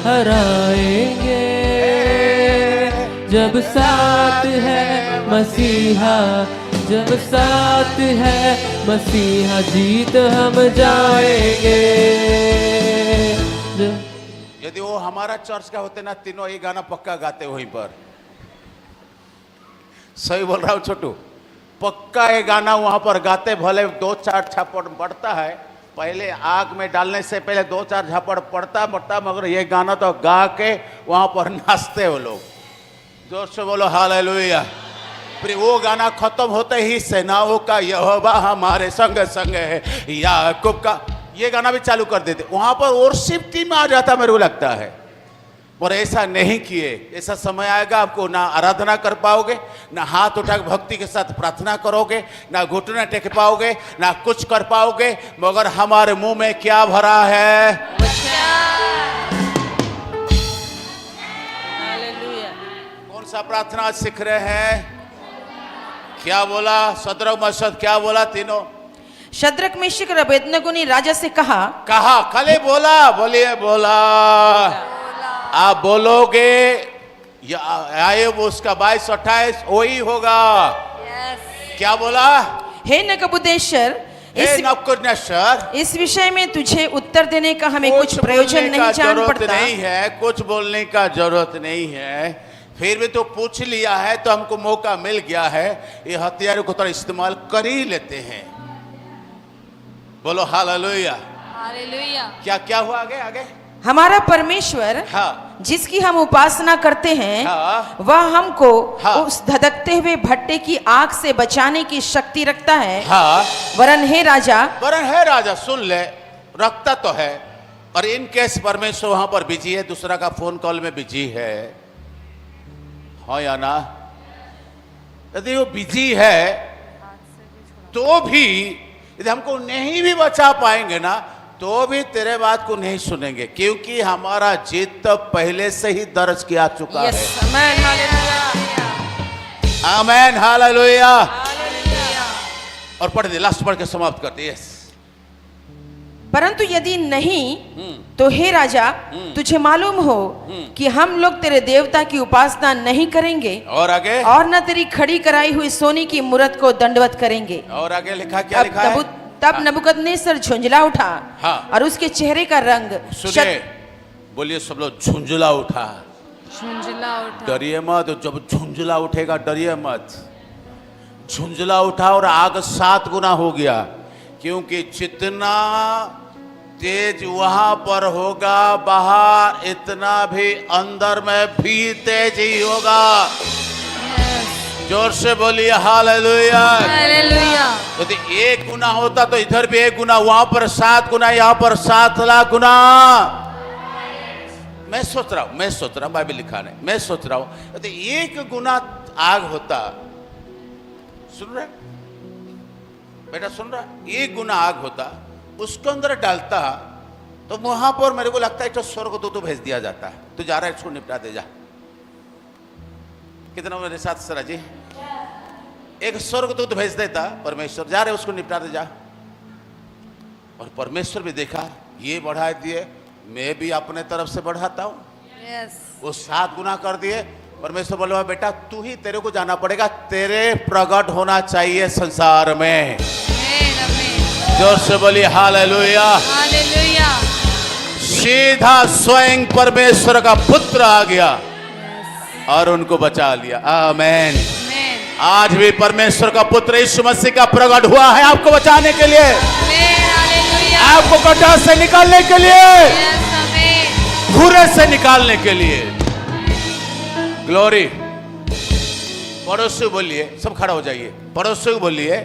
S4: हराएंगे। जब साथ है मसीहा, जब साथ है मसीहा, जीत हम जाएंगे।
S1: यदि वो हमारा चर्च का होते ना, तीनों ये गाना पक्का गाते वहीं पर। सही बोल रहा हूँ छोटू, पक्का ये गाना वहां पर गाते। भले 2-4 झापड़ पड़ता है, पहले आग में डालने से पहले 2-4 झापड़ पड़ता, मगर ये गाना तो गा के वहां पर नाचते वो लोग। जोर से बोलो हालेलुया। फिर वो गाना खत्म होते ही सेनाओं का यहोवा हमारे संग संग है, याकूब का, ये गाना भी चालू कर देते। वहां पर वर्शिप टीम आ जाता मेरे को लगता है, पर ऐसा नहीं किए। ऐसा समय आएगा आपको ना आराधना कर पाओगे, ना हाथ उठाकर भक्ति के साथ प्रार्थना करोगे, ना घुटने टेक पाओगे, ना कुछ कर पाओगे, मगर हमारे मुंह में क्या भरा है? कौन सा प्रार्थना सीख रहे हैं? क्या बोला सदरक मशद, क्या बोला तीनों?
S2: शद्रक मेशक और अबेदनगो ने राजा से कहा,
S1: खाली बोला, बोलिए बोला। आप बोलोगे या आए वो उसका 22-28 वही होगा। क्या बोला?
S2: हे नबूकदनेस्सर,
S1: नबूकदनेस्सर,
S2: इस विषय में तुझे उत्तर देने का हमें कुछ प्रयोजन नहीं जान पड़ता।
S1: नहीं है, कुछ बोलने का जरूरत नहीं है, फिर भी तो पूछ लिया है तो हमको मौका मिल गया है, ये हथियारों को थोड़ा इस्तेमाल कर ही लेते हैं। बोलो हालेलुया।
S3: हालेलुया।
S1: क्या क्या हुआ आगे? आगे
S2: हमारा परमेश्वर,
S1: हाँ,
S2: जिसकी हम उपासना करते हैं,
S1: हाँ,
S2: वह हमको
S1: हाँ,
S2: उस धधकते हुए भट्टे की आग से बचाने की शक्ति रखता है।
S1: हाँ,
S2: वरन हे राजा,
S1: सुन ले, रखता तो है, और इन केस परमेश्वर वहां पर बिजी है, दूसरा का फोन कॉल में बिजी है, हाँ या ना? यदि वो बिजी है तो भी यदि हमको नहीं भी बचा पाएंगे ना, तो भी तेरे बात को नहीं सुनेंगे, क्योंकि हमारा जीत तो पहले से ही दर्ज किया चुका है।
S2: आमेन, हालेलुया,
S1: आमेन, हालेलुया। और पढ़ दे, लास्ट पढ़ के समाप्त कर दे। यस।
S2: परंतु यदि नहीं तो हे राजा, तुझे मालूम हो कि हम लोग तेरे देवता की उपासना नहीं करेंगे,
S1: और आगे,
S2: और न तेरी खड़ी कराई हुई सोने की मूरत को दंडवत करेंगे।
S1: और आगे लिखा, क्या लिखा है?
S2: तब नबूकदनेस्सर झुंझला उठा,
S1: हाँ,
S2: और उसके चेहरे का रंग,
S1: सुनिए, बोलिए सब लोग, झुंझला उठा।
S3: झुंझला उठा।
S1: डरिए मत, जब झुंझला उठेगा डरिए मत। झुंझला उठा और आग 7 गुना हो गया, क्योंकि जितना तेज वहां पर होगा बाहर, इतना भी अंदर में भी तेज ही होगा। जोर से बोलिए हालेलुया।
S3: हालेलुया।
S1: यदि 1 गुना होता तो इधर भी 1 गुना, वहां पर 7 गुना, यहां पर 7 लाख गुना। मैं सोच रहा हूं, बाइबल लिखा नहीं, मैं सोच रहा हूं यदि 1 गुना आग होता, सुन रहे बेटा, सुन रहा, 1 गुना आग होता, उसको अंदर डालता तो वहां पर मेरे को लगता है तो स्वर्गदूत तो भेज दिया जाता है, तू जा रहा है इसको निपटा दे जा। कितना मेरे साथ सरा जी? एक स्वर्गदूत भेज देता परमेश्वर, जा रहे उसको निपटा दे जा। और परमेश्वर भी देखा, ये बढ़ा दिए, मैं भी अपने तरफ से बढ़ाता हूं। वो 7 गुना कर दिए। परमेश्वर बोले, बेटा तू ही, तेरे को जाना पड़ेगा, तेरे प्रकट होना चाहिए संसार में। जोर से बोलिए हालेलुया।
S3: हालेलुया।
S1: सीधा स्वयं परमेश्वर का पुत्र आ गया और उनको बचा लिया। आमेन। आज भी परमेश्वर का पुत्र यीशु मसीह का प्रकट हुआ है आपको बचाने के लिए, आपको गड्ढा से निकालने के लिए, घूरे से निकालने के लिए। ग्लोरी। पड़ोसी बोलिए, सब खड़ा हो जाइए, पड़ोसी को बोलिए,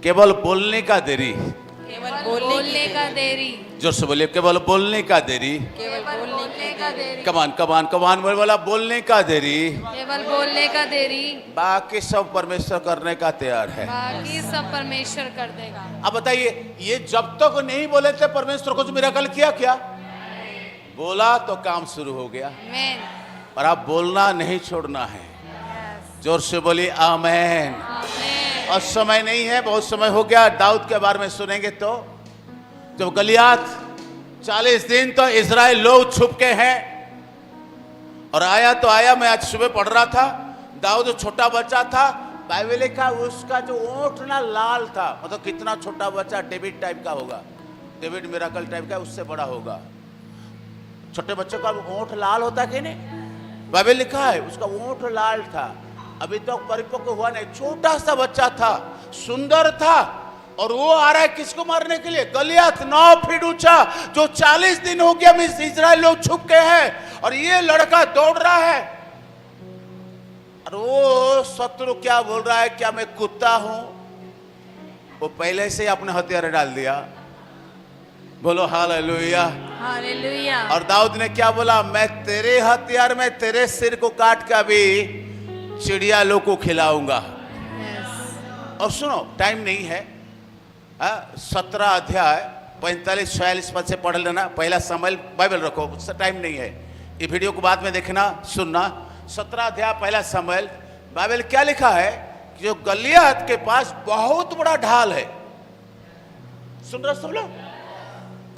S1: केवल बोलने का देरी,
S3: केवल बोलने का देरी।
S1: जोर से बोलिए, केवल बोलने का देरी,
S3: केवल बोलने का देरी।
S1: कमान कमान कमान बोला, बोलने का देरी,
S3: केवल बोलने का देरी,
S1: बाकी सब परमेश्वर करने का तैयार है।
S3: बाकी सब परमेश्वर कर देगा।
S1: अब बताइए, ये जब तक नहीं बोले थे परमेश्वर कुछ मिराकल किया क्या? बोला तो काम शुरू हो गया।
S3: आमेन।
S1: और आप बोलना नहीं छोड़ना है। जोर से बोलिए आमेन। और समय नहीं है, बहुत समय हो गया। दाऊद के बारे में सुनेंगे तो जब गलियात 40 दिन तो इजराइल लोग छुप के हैं। और आया तो आया, मैं आज सुबह पढ़ रहा था, दाऊद छोटा बच्चा था, बाइबल लिखा उसका जो ओंठ ना लाल था, मतलब कितना छोटा बच्चा, डेविड टाइप का होगा, डेविड मिराकल टाइप का, उससे बड़ा होगा। छोटे बच्चों का ओंठ लाल होता कि नहीं, बाइबल लिखा है उसका ओंठ लाल था, अभी तक परिपक्व हुआ नहीं, छोटा सा बच्चा था, सुंदर था। और वो आ रहा है किसको मारने के लिए? गलियात, 9 फीट ऊंचा, जो 40 दिन हो गया मिस इजराइल लोग छुप के हैं, और ये लड़का दौड़ रहा है। और वो शत्रु क्या बोल रहा है, क्या मैं कुत्ता हूं? वो पहले से ही अपने हथियार डाल दिया। बोलो हालेलुया।
S3: हालेलुया।
S1: और दाऊद ने क्या बोला? मैं तेरे हथियार में तेरे सिर को काट के अभी चिड़िया लोग को खिलाऊंगा। और सुनो, टाइम नहीं है, 17 अध्याय 45-46 पद से पढ़ लेना, पहला समूएल बाइबल रखो, उससे टाइम नहीं है, ये वीडियो को बाद में देखना सुनना। 17 अध्याय पहला समूएल, बाइबल क्या लिखा है कि जो गलियात के पास बहुत बड़ा ढाल है। सुन रहे सब लोग?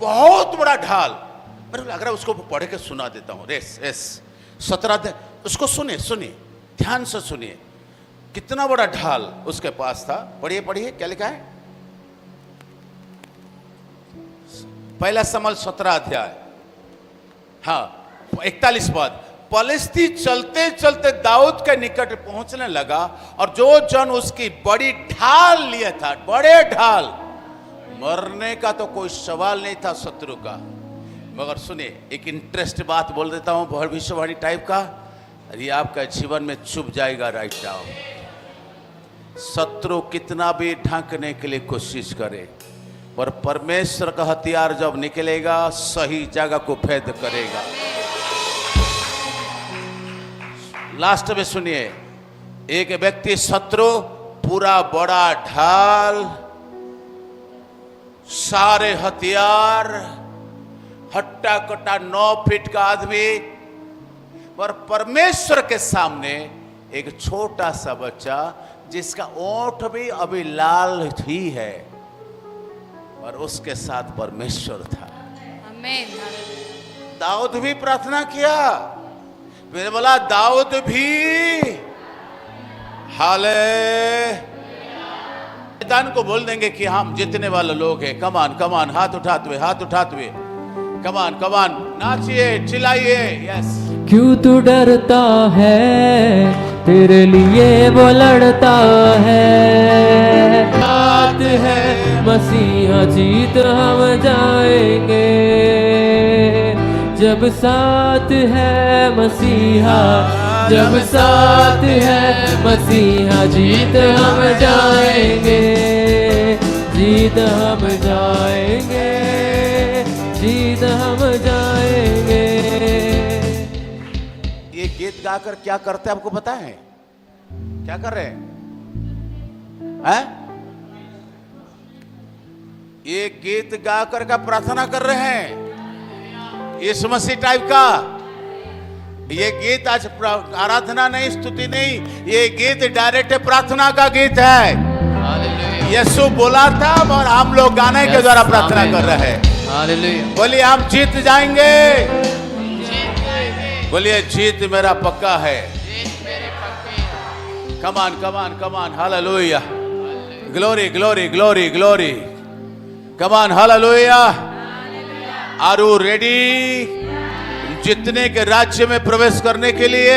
S1: बहुत बड़ा ढाल। मेरे को लग रहा है उसको पढ़ के सुना देता हूं। रेस 17 अध्याय, उसको सुनिए, सुनिए, ध्यान से सुनिए, कितना बड़ा ढाल उसके पास था। पढ़िए पढ़िए, क्या लिखा है? पहला समूएल 17 अध्याय, हाँ 41 पद। पलिश्ती चलते चलते दाऊद के निकट पहुंचने लगा, और जो जन उसकी बड़ी ढाल लिए था, बड़े ढाल, मरने का तो कोई सवाल नहीं था शत्रु का। मगर सुनिए, एक इंटरेस्ट बात बोल देता हूं, भविष्यवाणी टाइप का, ये आपका जीवन में चुभ जाएगा राइट नाउ। शत्रु कितना भी ढकने के लिए कोशिश करे, पर परमेश्वर का हथियार जब निकलेगा सही जगह को भेद करेगा। लास्ट में सुनिए, एक व्यक्ति शत्रु, पूरा बड़ा ढाल, सारे हथियार, हट्टा कट्टा 9 फीट का आदमी, पर परमेश्वर के सामने एक छोटा सा बच्चा जिसका ओंठ भी अभी लाल ही है, और उसके साथ परमेश्वर था।
S3: आमीन।
S1: दाऊद भी प्रार्थना किया, फिर बोला दाऊद भी हाले शैतान को बोल देंगे कि हम जितने वाले लोग हैं। कमान कमान, हाथ उठाते हुए, हाथ उठाते हुए, कमान कमान, नाचिए, चिल्लाइए। यस।
S4: क्यों तू डरता है, तेरे लिए वो लड़ता है। बात है मसीहा, जीत हम जाएंगे। जब साथ है मसीहा, जब साथ है मसीहा, जीत हम जाएंगे, जीत हम जाएंगे, जीत हम जाएंगे।
S1: ये गीत गाकर क्या करते हैं आपको पता है? क्या कर रहे हैं? ये गीत गाकर का प्रार्थना कर रहे हैं, यीशु मसीह टाइप का। ये गीत आज आराधना नहीं, स्तुति नहीं, ये गीत डायरेक्ट प्रार्थना का गीत है। यीशु बोला था और हम लोग गाने के द्वारा प्रार्थना कर रहे हैं। बोलिए हम जीत जाएंगे, बोलिए जीत मेरा पक्का है। Come on come on come on, hallelujah, glory glory glory glory, come on hallelujah. Are you ready जितने के राज्य में प्रवेश करने के लिए?